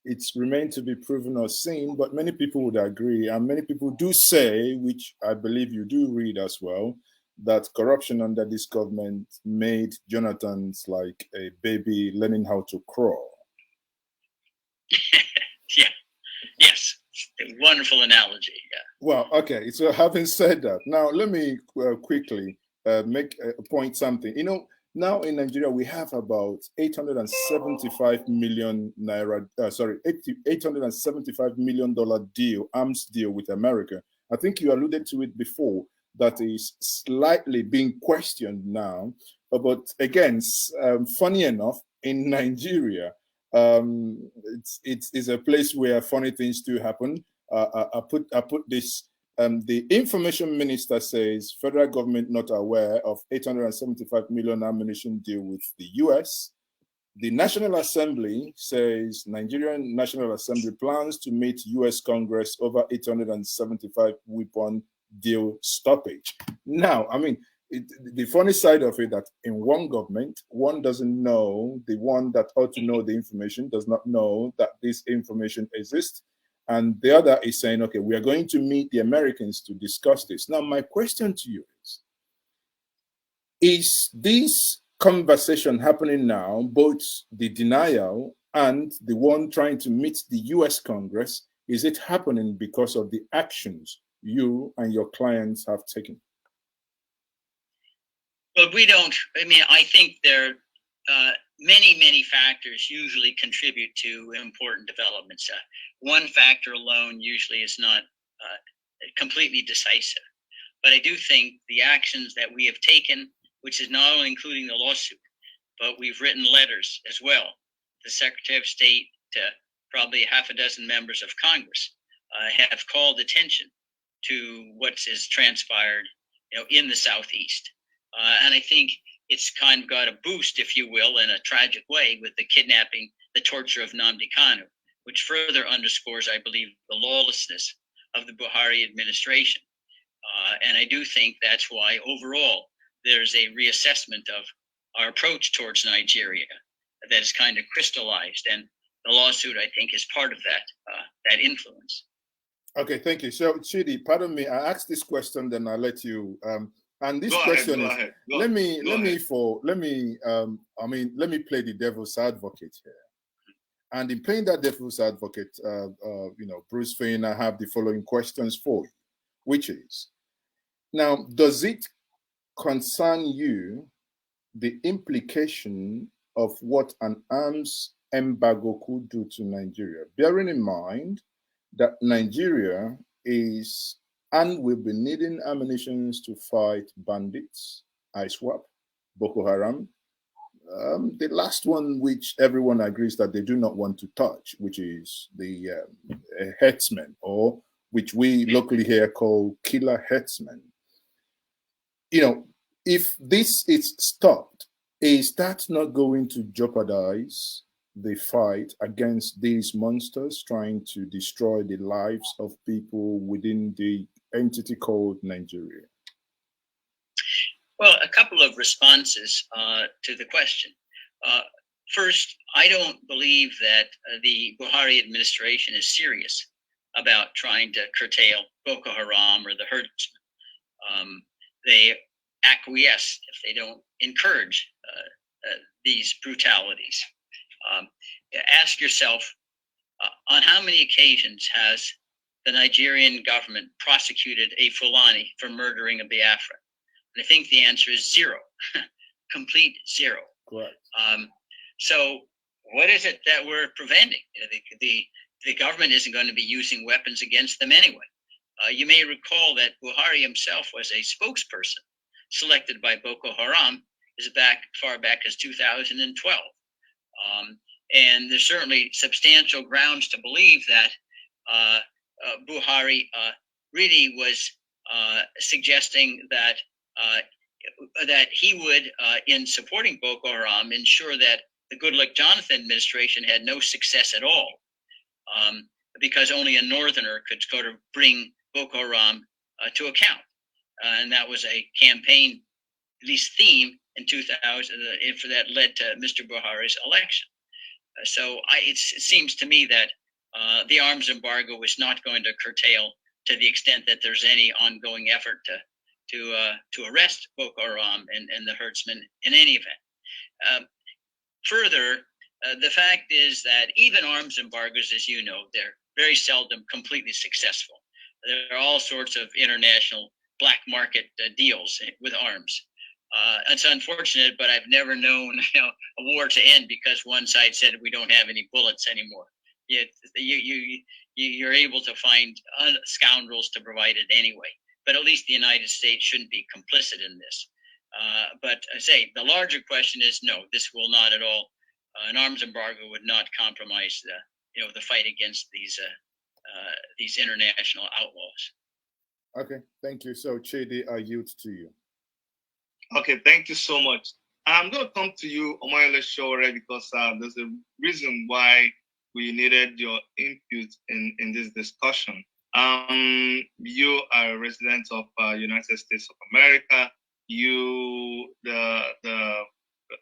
it's remained to be proven or seen, but many people would agree, and many people do say, which I believe you do read as well, that corruption under this government made Jonathan's like a baby learning how to crawl. Yeah. Yes. A wonderful analogy. Yeah. Well, okay. So having said that, now let me quickly make a point something. Now in Nigeria, we have about 875 million naira, $875 million deal, arms deal with America. I think you alluded to it before, that is slightly being questioned now. But again, funny enough, in Nigeria, it's a place where funny things do happen. I put this. The information minister says federal government not aware of 875 million ammunition deal with the US. The National Assembly says Nigerian National Assembly plans to meet US Congress over 875 weapon deal stoppage. Now, I mean, the funny side of it that in one government, one doesn't know, the one that ought to know the information does not know that this information exists. And the other is saying, okay, we are going to meet the Americans to discuss this. Now, my question to you is this conversation happening now, both the denial and the one trying to meet the US Congress, is it happening because of the actions you and your clients have taken? But I think there are many factors usually contribute to important developments. One factor alone usually is not completely decisive. But I do think the actions that we have taken, which is not only including the lawsuit, but we've written letters as well. The Secretary of State to probably half a dozen members of Congress have called attention to what has transpired, in the Southeast. And I think it's kind of got a boost, if you will, in a tragic way with the kidnapping, the torture of Nnamdi Kanu, which further underscores, I believe, the lawlessness of the Buhari administration. And I do think that's why overall there's a reassessment of our approach towards Nigeria that is kind of crystallized. And the lawsuit, I think, is part of that influence. Okay, thank you. So, Chidi, pardon me, I asked this question, then I'll let you. And this question is, let me play the devil's advocate here. And in playing that devil's advocate, Bruce Fain, I have the following questions for you, which is, now, does it concern you the implication of what an arms embargo could do to Nigeria, bearing in mind that Nigeria is and will be needing ammunition to fight bandits, ISWAP, Boko Haram. The last one, which everyone agrees that they do not want to touch, which is the herdsmen, or which we locally here call killer herdsmen. You know, if this is stopped, is that not going to jeopardize the fight against these monsters trying to destroy the lives of people within the entity called Nigeria? Well, a couple of responses to the question. First, I don't believe that the Buhari administration is serious about trying to curtail Boko Haram or the herdsmen. They acquiesce if they don't encourage these brutalities. Ask yourself, on how many occasions has the Nigerian government prosecuted a Fulani for murdering a Biafran? And I think the answer is zero, complete zero. Correct. So what is it that we're preventing? The government isn't going to be using weapons against them anyway. You may recall that Buhari himself was a spokesperson selected by Boko Haram as far back as 2012. And there's certainly substantial grounds to believe that Buhari really was suggesting that he would, in supporting Boko Haram, ensure that the Goodluck Jonathan administration had no success at all, because only a northerner could sort of bring Boko Haram to account. And that was a campaign, at least theme, in 2000, for that led to Mr. Buhari's election. So it seems to me that the arms embargo is not going to curtail to the extent that there's any ongoing effort to arrest Boko Haram and the herdsmen in any event. Further, the fact is that even arms embargoes, as you know, they're very seldom completely successful. There are all sorts of international black market deals with arms. It's unfortunate, but I've never known a war to end because one side said we don't have any bullets anymore. You're able to find scoundrels to provide it anyway. But at least the United States shouldn't be complicit in this. But I say the larger question is no, this will not at all. An arms embargo would not compromise the fight against these international outlaws. Okay, thank you. So Chidi, I yield to you. Okay, thank you so much. I'm going to come to you, Omoyele Shore, because there's a reason why we needed your input in this discussion. You are a resident of United States of America.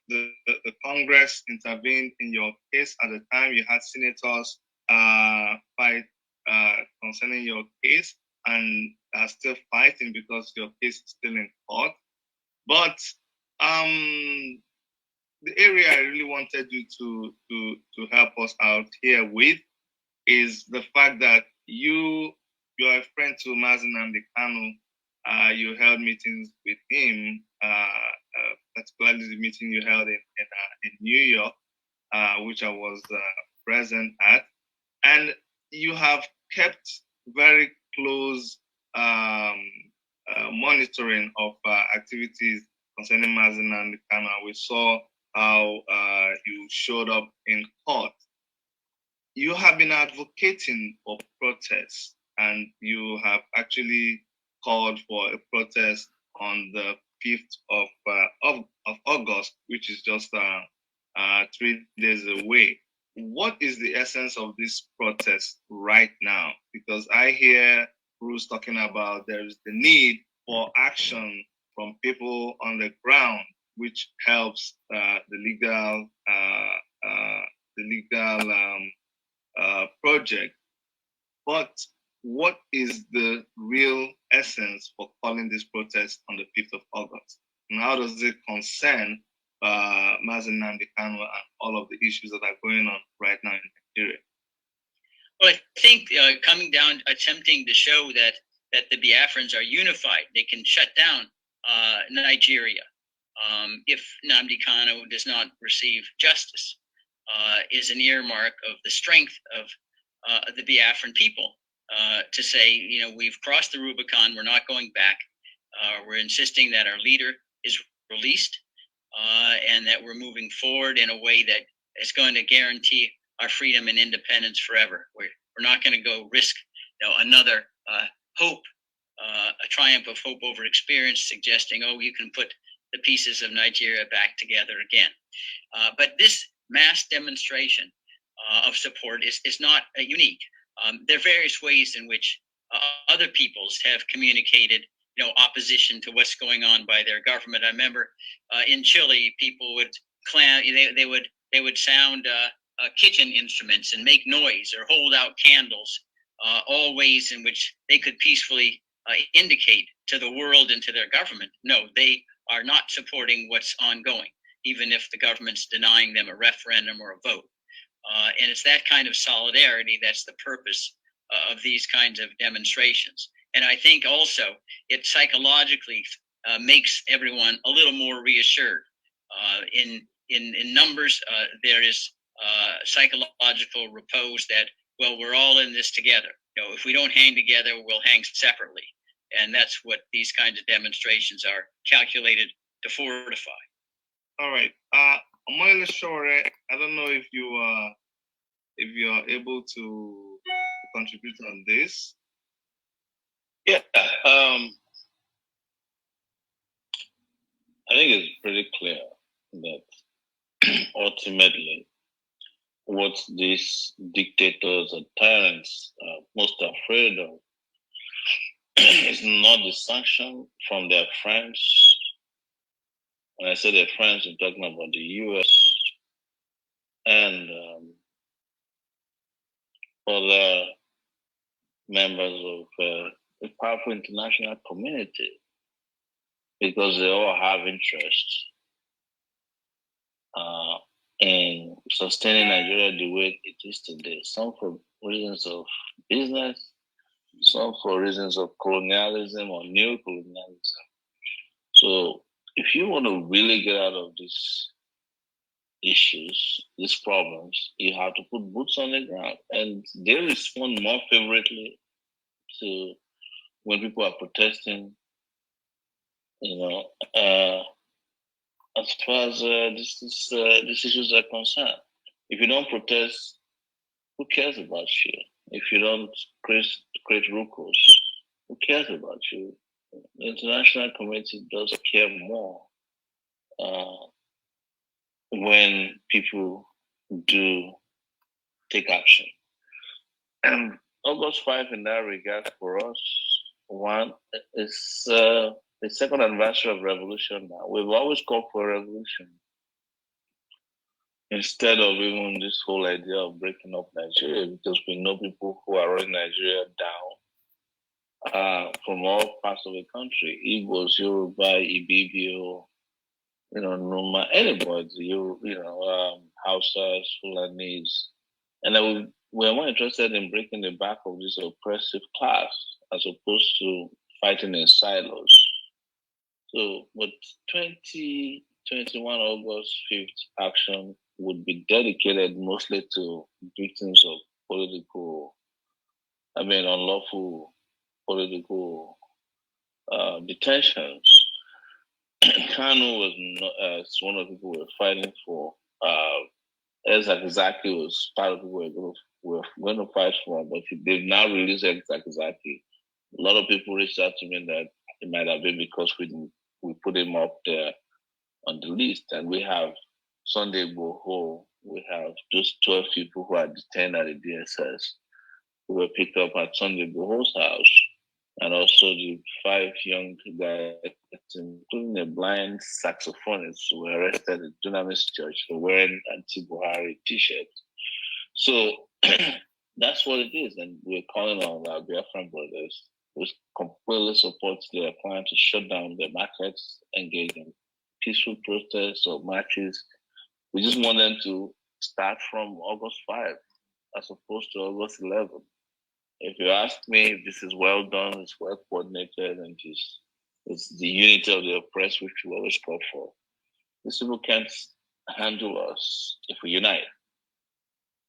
The Congress intervened in your case at the time. You had senators fight concerning your case and are still fighting because your case is still in court. But the area I really wanted you to help us out here with is the fact that you're a friend to Mazi Nnamdi Kanu. You held meetings with him, particularly the meeting you held in New York, which I was present at. And you have kept very close monitoring of activities concerning Mazi Nnamdi Kanu. We saw how you showed up in court. You have been advocating for protests, and you have actually called for a protest on the 5th of August, which is just 3 days away. What is the essence of this protest right now? Because I hear Bruce talking about there is the need for action from people on the ground, which helps the legal project. But what is the real essence for calling this protest on the 5th of August? And how does it concern Mazi Nnamdi Kanu and all of the issues that are going on right now in Nigeria? Well, I think coming down, attempting to show that the Biafrans are unified, they can shut down Nigeria, if Nnamdi Kanu does not receive justice, is an earmark of the strength of the Biafran people to say, you know, we've crossed the Rubicon, we're not going back. We're insisting that our leader is released and that we're moving forward in a way that is going to guarantee our freedom and independence forever. We're not going to go risk, you know, another hope, a triumph of hope over experience, suggesting, oh, you can put the pieces of Nigeria back together again. But this mass demonstration of support is not unique. There are various ways in which other peoples have communicated, you know, opposition to what's going on by their government. I remember in Chile, people would they would sound kitchen instruments and make noise or hold out candles, all ways in which they could peacefully indicate to the world and to their government, no, they are not supporting what's ongoing, even if the government's denying them a referendum or a vote. And it's that kind of solidarity that's the purpose of these kinds of demonstrations. And I think also it psychologically makes everyone a little more reassured. In numbers, there is psychological repose that, well, we're all in this together. You know, if we don't hang together, we'll hang separately. And that's what these kinds of demonstrations are calculated to fortify. All right. Omoyele Shore, I don't know if you are able to contribute on this. Yeah. I think it's pretty clear that ultimately what these dictators and tyrants are most afraid of is not the sanction from their friends. When I say their friends, I'm talking about the US and other members of the powerful international community, because they all have interest in sustaining Nigeria the way it is today. Some for reasons of business, some for reasons of colonialism or neo-colonialism. So if you want to really get out of these issues, these problems, you have to put boots on the ground. And they respond more favorably to when people are protesting, you know, as far as these issues are concerned. If you don't protest, who cares about you? If you don't create rules, who cares about you? The international community does care more when people do take action. And August 5 in that regard for us, one is the second anniversary of revolution now. We've always called for a revolution. Instead of even this whole idea of breaking up Nigeria, because we know people who are running Nigeria down from all parts of the country, Igbos, Yoruba, Ibibio, you know, Numa, anybody, Hausas, Fulanis. And then we're more interested in breaking the back of this oppressive class as opposed to fighting in silos. So, but 2021 August 5th action would be dedicated mostly to victims of unlawful political detentions. Kanu was one of the people we were fighting for. Ezak was part of the people we were going to fight for, but they've now released Ezak. A lot of people reached out to me that it might have been because we put him up there on the list, and we have Sunday Boho, we have those 12 people who are detained at the DSS who were picked up at Sunday Boho's house, and also the 5 young guys, including a blind saxophonist, who were arrested at Dunamis Church for wearing anti-Buhari t-shirts. So that's what it is, and we're calling on our Biafran brothers who completely support their plan to shut down the markets, engage in peaceful protests or marches. We just want them to start from August 5 as opposed to August 11. If you ask me if this is well done, it's well coordinated, and It's the unity of the oppressed, which we always call for. These people can't handle us if we unite.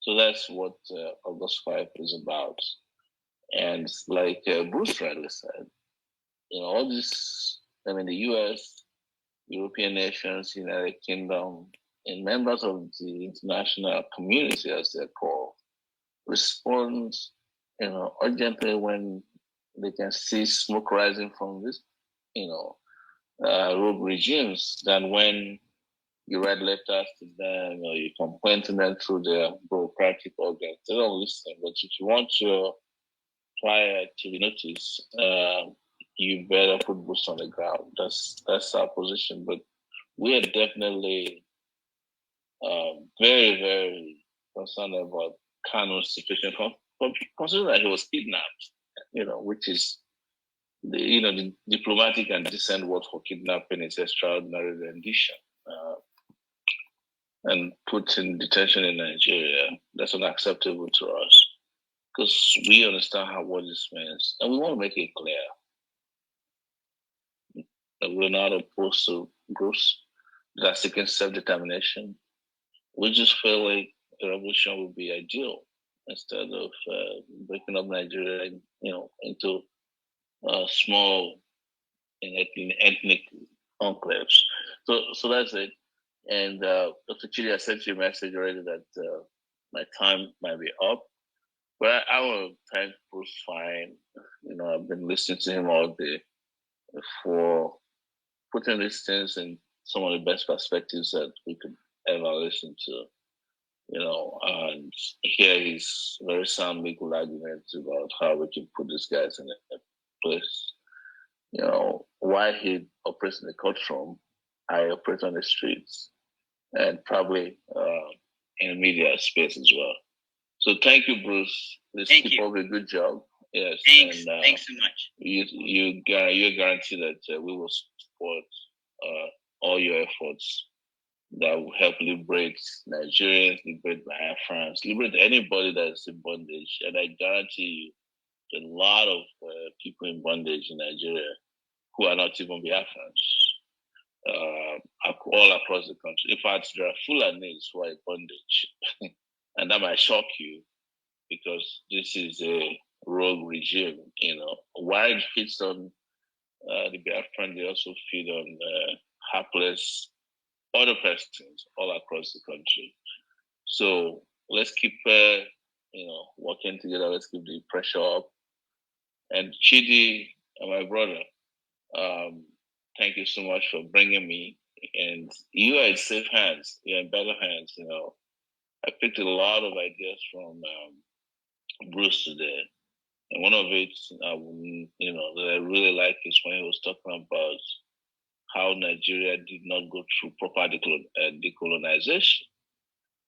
So that's what August 5 is about. And like Bruce rightly said, all this, the US, European nations, United Kingdom, and members of the international community, as they're called, respond, urgently when they can see smoke rising from this, rogue regimes than when you write letters to them or you complain to them through their bureaucratic organs. They don't listen. But if you want your prior to be noticed, you better put boots on the ground. That's our position. But we are definitely very, very concerned about Kanu's situation, considering that he was kidnapped, which is the diplomatic and decent word for kidnapping is extraordinary rendition. And put in detention in Nigeria, that's unacceptable to us because we understand what this means. And we want to make it clear that we're not opposed to groups that are seeking self-determination. We just feel like a revolution would be ideal instead of breaking up Nigeria, into small ethnic enclaves. So that's it. And Dr. Chidi, I sent you a message already that my time might be up. But I want to thank Bruce Fine. I've been listening to him all day for putting these things in some of the best perspectives that we could ever listen to. And hear his very sound legal arguments about how we can put these guys in a place. Why he operates in the courtroom, I operate on the streets and probably in the media space as well. So thank you, Bruce. Keep up a good job. Yes. Thanks. Thanks so much. You guarantee that we will support all your efforts that will help liberate Nigerians, liberate Biafrans, liberate anybody that's in bondage. And I guarantee you, a lot of people in bondage in Nigeria who are not even Biafrans. All across the country. In fact, there are Fulanis who are in bondage. And that might shock you because this is a rogue regime. While it feeds on the Biafran, they also feed on hapless other persons all across the country. So let's keep, working together. Let's keep the pressure up. And Chidi, my brother, thank you so much for bringing me. And you are in safe hands. You're in better hands. I picked a lot of ideas from Bruce today. And one of it, that I really like is when he was talking about how Nigeria did not go through proper decolonization.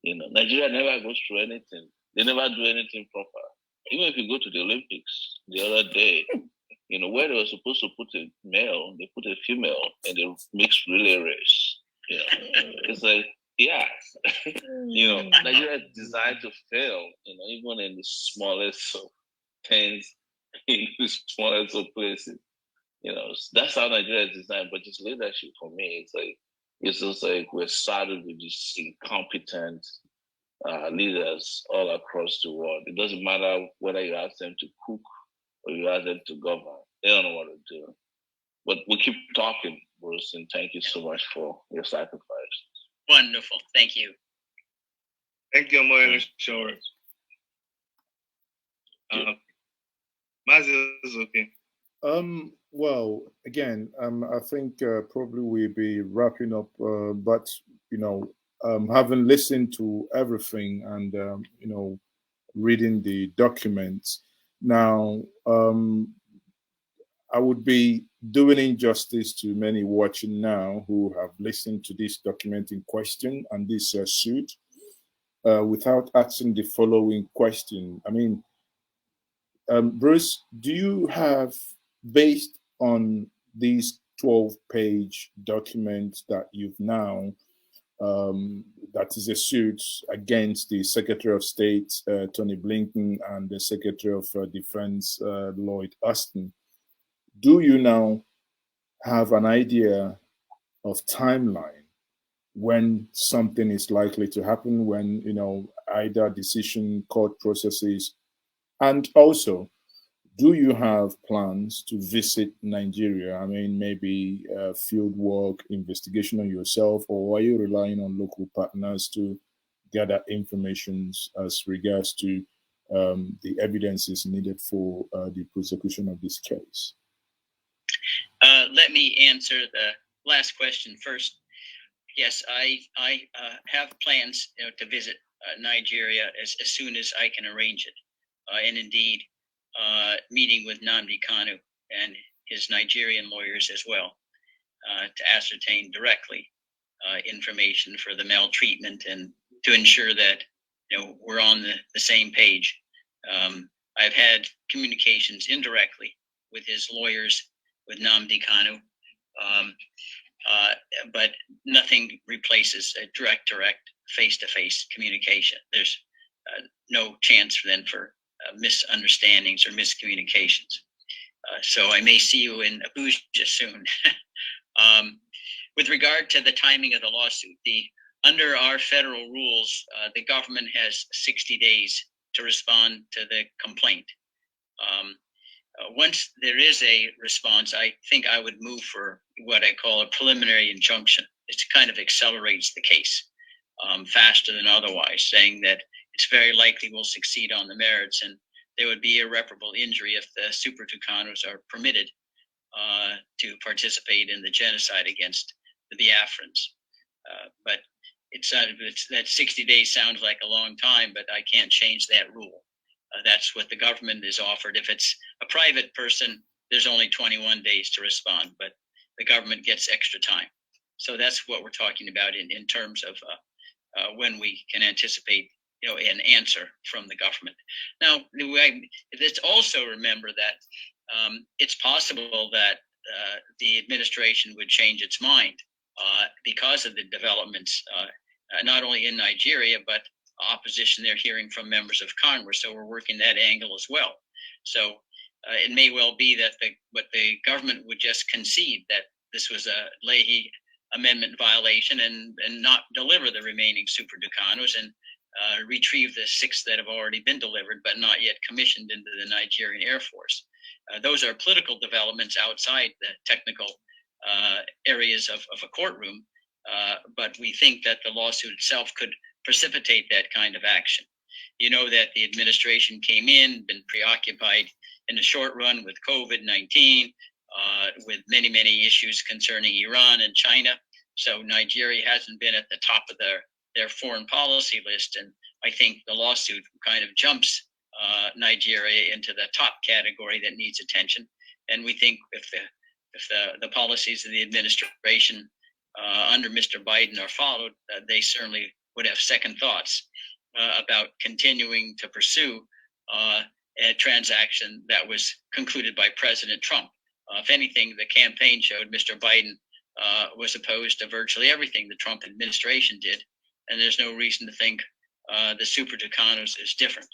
Nigeria never goes through anything. They never do anything proper. Even if you go to the Olympics the other day, where they were supposed to put a male, they put a female and they mixed relay race. It's like, yeah, Nigeria is designed to fail, even in the smallest of things, in the smallest of places. That's how Nigeria is designed, but just leadership for me, it's just like we're started with these incompetent leaders all across the world. It doesn't matter whether you ask them to cook or you ask them to govern. They don't know what to do. But we keep talking, Bruce, and thank you so much for your sacrifice. Wonderful. Thank you. Thank you, Moyo Insurance. Mazi is okay. Well, again, I think probably we'll be wrapping up, but having listened to everything and reading the documents, now I would be doing injustice to many watching now who have listened to this document in question and this suit without asking the following question. I mean, Bruce, do you have, based on these 12-page documents that you've now, that is a suit against the Secretary of State, Tony Blinken, and the Secretary of Defense, Lloyd Austin, do you now have an idea of timeline when something is likely to happen, when, you know, either decision, court processes, and also, do you have plans to visit Nigeria? I mean, maybe field work, investigation on yourself, or are you relying on local partners to gather information as regards to the evidences needed for the prosecution of this case? Let me answer the last question first. Yes, I have plans, to visit Nigeria as soon as I can arrange it, and indeed meeting with Nnamdi Kanu and his Nigerian lawyers as well, to ascertain directly information for the maltreatment and to ensure that we're on the same page. I've had communications indirectly with his lawyers, with Nnamdi Kanu, but nothing replaces a direct face-to-face communication. There's no chance then for misunderstandings or miscommunications. So I may see you in Abuja soon. With regard to the timing of the lawsuit, under our federal rules, the government has 60 days to respond to the complaint. Once there is a response, I think I would move for what I call a preliminary injunction. It kind of accelerates the case faster than otherwise, saying that it's very likely we'll succeed on the merits and there would be irreparable injury if the Super Tucanos are permitted to participate in the genocide against the Biafrans. But that 60 days sounds like a long time, but I can't change that rule. That's what the government is offered. If it's a private person, there's only 21 days to respond, but the government gets extra time. So that's what we're talking about in terms of when we can anticipate, an answer from the government. Now, let's also remember that it's possible that the administration would change its mind because of the developments, not only in Nigeria, but opposition they're hearing from members of Congress. So we're working that angle as well. So it may well be that the government would just concede that this was a Leahy Amendment violation and not deliver the remaining Super Tucanos and retrieve the 6 that have already been delivered but not yet commissioned into the Nigerian Air Force. Those are political developments outside the technical areas of a courtroom, but we think that the lawsuit itself could precipitate that kind of action. You know that the administration came in, been preoccupied in the short run with COVID-19, with many, many issues concerning Iran and China. So Nigeria hasn't been at the top of their foreign policy list. And I think the lawsuit kind of jumps Nigeria into the top category that needs attention. And we think if the policies of the administration under Mr. Biden are followed, they certainly would have second thoughts about continuing to pursue a transaction that was concluded by President Trump. If anything, the campaign showed Mr. Biden was opposed to virtually everything the Trump administration did, and there's no reason to think the Super Tucanos is different.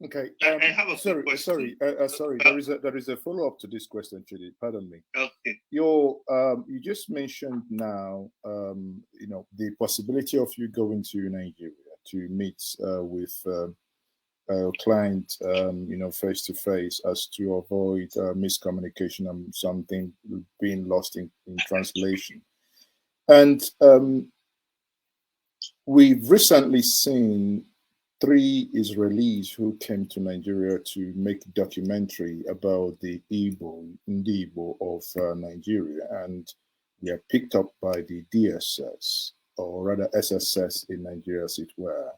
Okay. I have a question. Sorry. There is a follow-up to this question, Chidi. Pardon me. Okay. You just mentioned now, the possibility of you going to Nigeria to meet with a client, face to face, as to avoid miscommunication and something being lost in translation. And we've recently seen 3 Israelis who came to Nigeria to make a documentary about the Igbo of Nigeria, and they are picked up by the DSS, or rather SSS in Nigeria, as it were.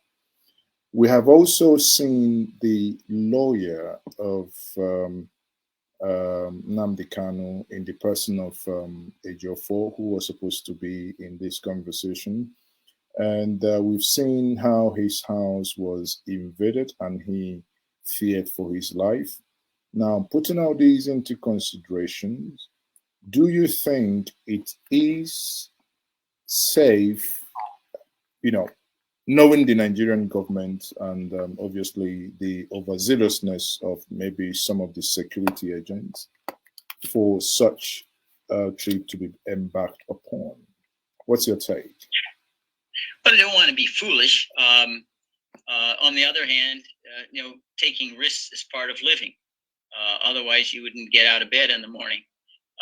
We have also seen the lawyer of Nnamdi Kanu in the person of Ejiofor, who was supposed to be in this conversation. And we've seen how his house was invaded and he feared for his life. Now, putting all these into consideration, do you think it is safe, knowing the Nigerian government and obviously the overzealousness of maybe some of the security agents, for such trip to be embarked upon. What's your take? But I don't want to be foolish. On the other hand, taking risks is part of living. Otherwise, you wouldn't get out of bed in the morning.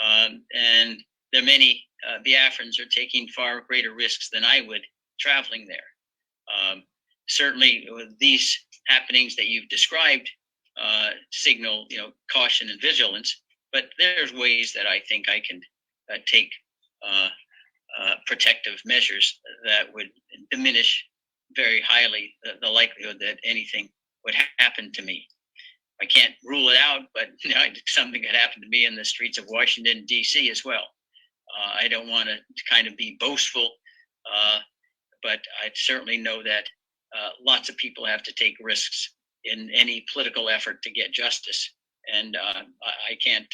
And there are many Biafrans are taking far greater risks than I would traveling there. Certainly, these happenings that you've described signal, caution and vigilance. But there's ways that I think I can take protective measures that would diminish very highly the likelihood that anything would happen to me. I can't rule it out, but something could happen to me in the streets of Washington, D.C. as well. I don't want to kind of be boastful, but I certainly know that lots of people have to take risks in any political effort to get justice. And I can't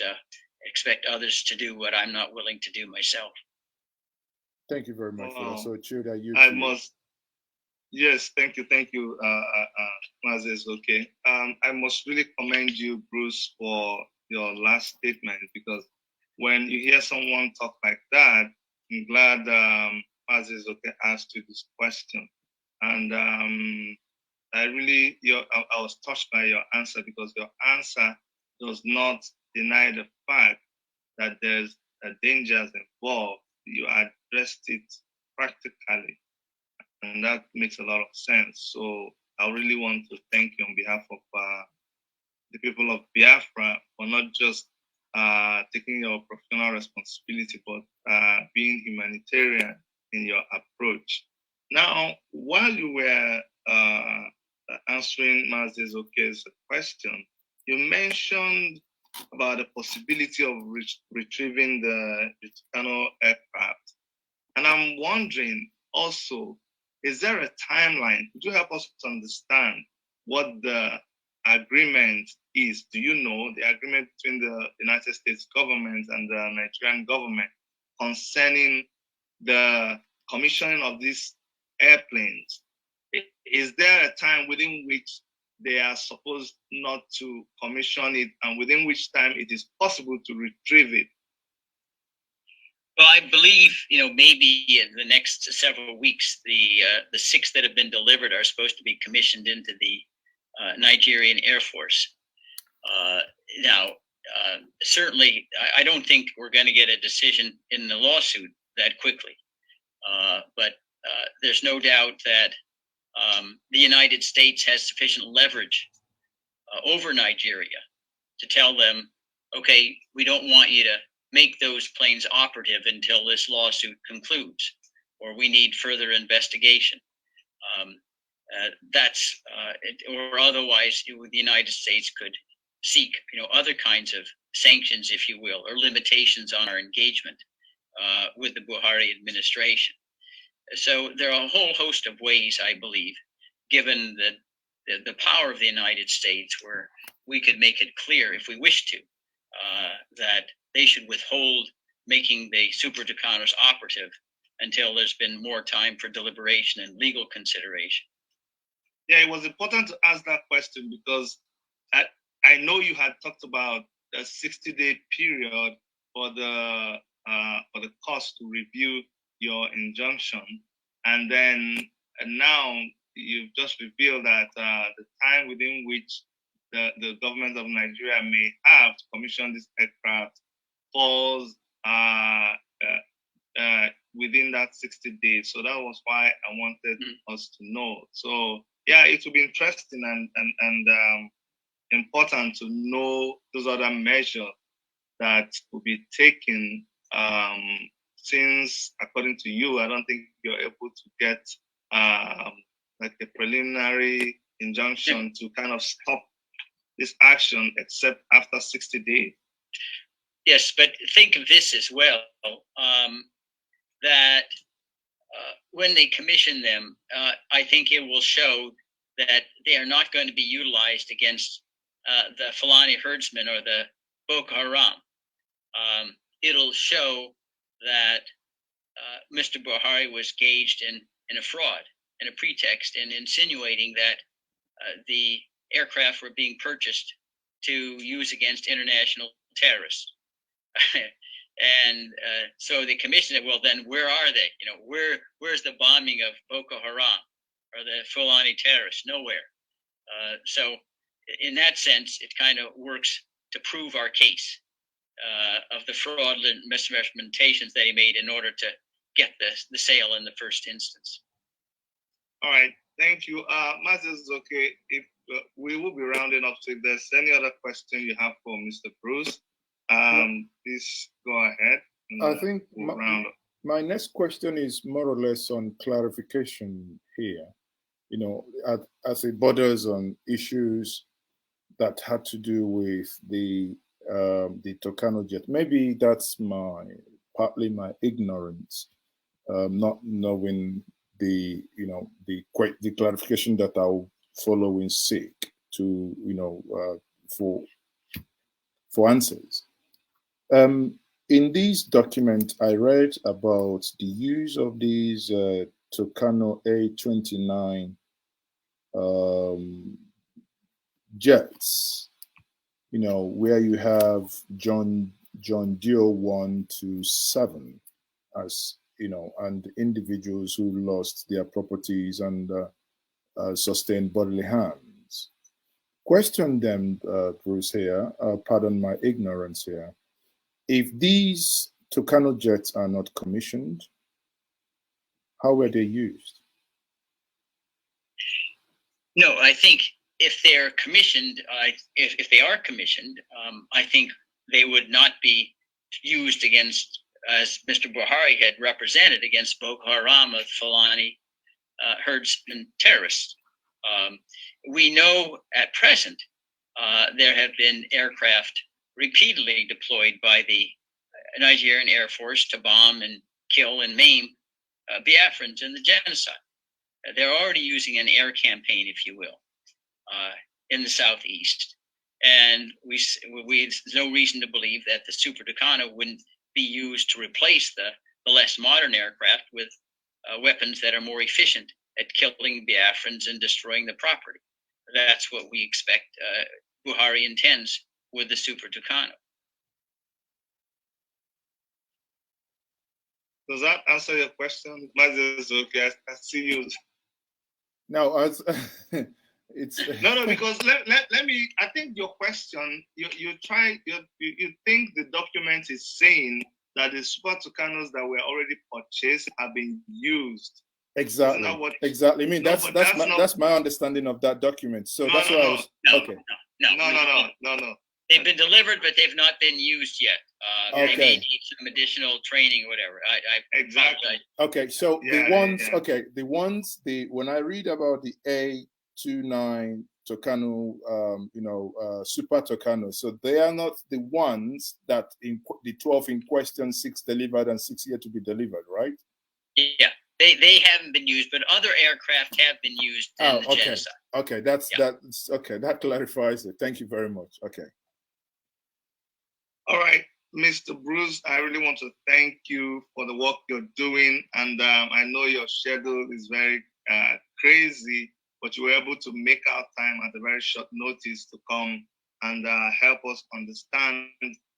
expect others to do what I'm not willing to do myself. Thank you very much for that. So, Chida, Yes, thank you, Mazi. Okay. I must really commend you, Bruce, for your last statement, because when you hear someone talk like that, I'm glad Mazi asked you this question, and I was touched by your answer, because your answer does not deny the fact that there's dangers involved. You addressed it practically, and that makes a lot of sense. So I really want to thank you on behalf of the people of Biafra for not just taking your professional responsibility, but being humanitarian in your approach. Now, while you were answering Mazi's question, you mentioned about the possibility of retrieving the Kanu aircraft. And I'm wondering also, is there a timeline? Could you help us to understand what the agreement is? Do you know the agreement between the United States government and the Nigerian government concerning the commissioning of these airplanes? Is there a time within which they are supposed not to commission it, and within which time it is possible to retrieve it? Well, I believe, maybe in the next several weeks, the 6 that have been delivered are supposed to be commissioned into the Nigerian Air Force. Now, certainly, I don't think we're going to get a decision in the lawsuit that quickly. But there's no doubt that the United States has sufficient leverage over Nigeria to tell them, okay, we don't want you to make those planes operative until this lawsuit concludes, or we need further investigation. Or otherwise, the United States could seek, other kinds of sanctions, if you will, or limitations on our engagement with the Buhari administration. So there are a whole host of ways, I believe, given the power of the United States, where we could make it clear, if we wish to, that they should withhold making the Super Tucanos operative until there's been more time for deliberation and legal consideration. Yeah, it was important to ask that question, because I know you had talked about a 60-day period for the court to review your injunction, and now you've just revealed that the time within which the government of Nigeria may have to commission this aircraft falls within that 60 days. So that was why I wanted us to know. So yeah, it will be interesting and important to know those other measures that will be taken, since, according to you, I don't think you're able to get like a preliminary injunction to kind of stop this action except after 60 days. Yes, but think of this as well, that when they commission them, I think it will show that they are not going to be utilized against the Fulani herdsmen or the Boko Haram. It'll show that Mr. Buhari was engaged in a fraud and a pretext in insinuating that the aircraft were being purchased to use against international terrorists. And so they commissioned it. Well, then where are they? You know, where's the bombing of Boko Haram or the Fulani terrorists? Nowhere. So in that sense, it kind of works to prove our case of the fraudulent misrepresentations that he made in order to get the sale in the first instance. All right, thank you. Mazi, is okay. If we will be rounding up, so if there's any other question you have for Mr. Bruce, please go ahead. I think we'll round up. My next question is more or less on clarification here. You know, as it borders on issues that had to do with the Tucano jet. Maybe that's partly my ignorance, not knowing the clarification that I'll follow in seek to for answers. In this document, I read about the use of these Tucano A29 jets, you know, where you have John Doe 1 to 7 as, you know, and individuals who lost their properties and sustained bodily harms. Question them, Bruce, here, pardon my ignorance here. If these Tucano jets are not commissioned, how were they used? No, I think if they're commissioned, if they are commissioned, I think they would not be used against, as Mr. Buhari had represented, against Boko Haram, Fulani herdsmen terrorists. We know at present there have been aircraft repeatedly deployed by the Nigerian Air Force to bomb and kill and maim Biafrans in the genocide. They're already using an air campaign, if you will, in the southeast. And there's no reason to believe that the Super Tucano wouldn't be used to replace the less modern aircraft with weapons that are more efficient at killing Biafrans and destroying the property. That's what we expect Buhari intends with the Super Tucano. Does that answer your question? Mazi, okay, I see you. No, it's no, because let me. I think your question, you think the document is saying that the Super Tucanos that were already purchased have been used. Exactly. Exactly. I mean, that's my understanding of that document. So that's why I was okay. No. They've been delivered, but they've not been used yet. Okay. They may need some additional training or whatever. I exactly. Okay, so the ones, when I read about the A29 Tucano, Super Tucano, so they are not the ones that the 12 in question, 6 delivered and 6 yet to be delivered, right? Yeah. They haven't been used, but other aircraft have been used in the genocide. Okay, that's okay. That clarifies it. Thank you very much. Okay. All right, Mr. Bruce, I really want to thank you for the work you're doing, and I know your schedule is very crazy, but you were able to make out time at a very short notice to come and help us understand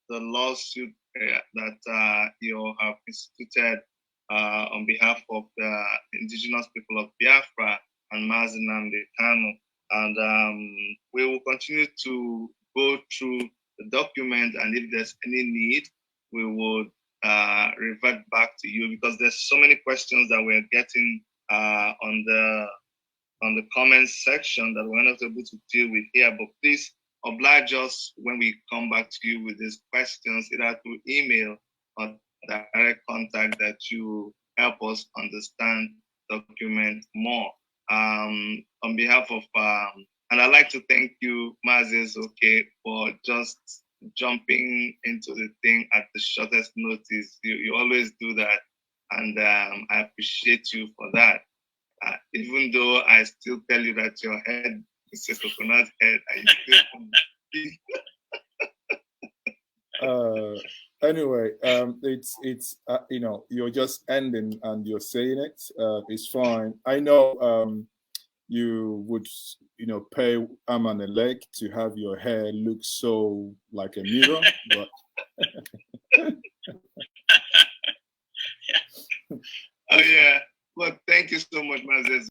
the lawsuit that you have instituted on behalf of the indigenous people of Biafra and Mazi Nnamdi Kanu. And we will continue to go through the document, and if there's any need, we would revert back to you, because there's so many questions that we're getting on the comments section that we're not able to deal with here. But please oblige us when we come back to you with these questions, either through email or direct contact, that you help us understand the document more. On behalf of, and I'd like to thank you, Mazi, for just jumping into the thing at the shortest notice. You always do that, and I appreciate you for that. Even though I still tell you that your head is a coconut head, Anyway, it's you're just ending and you're saying it. It's fine. I know you would pay arm and a leg to have your hair look so like a mirror, but Oh yeah. Well, thank you so much, Mazi.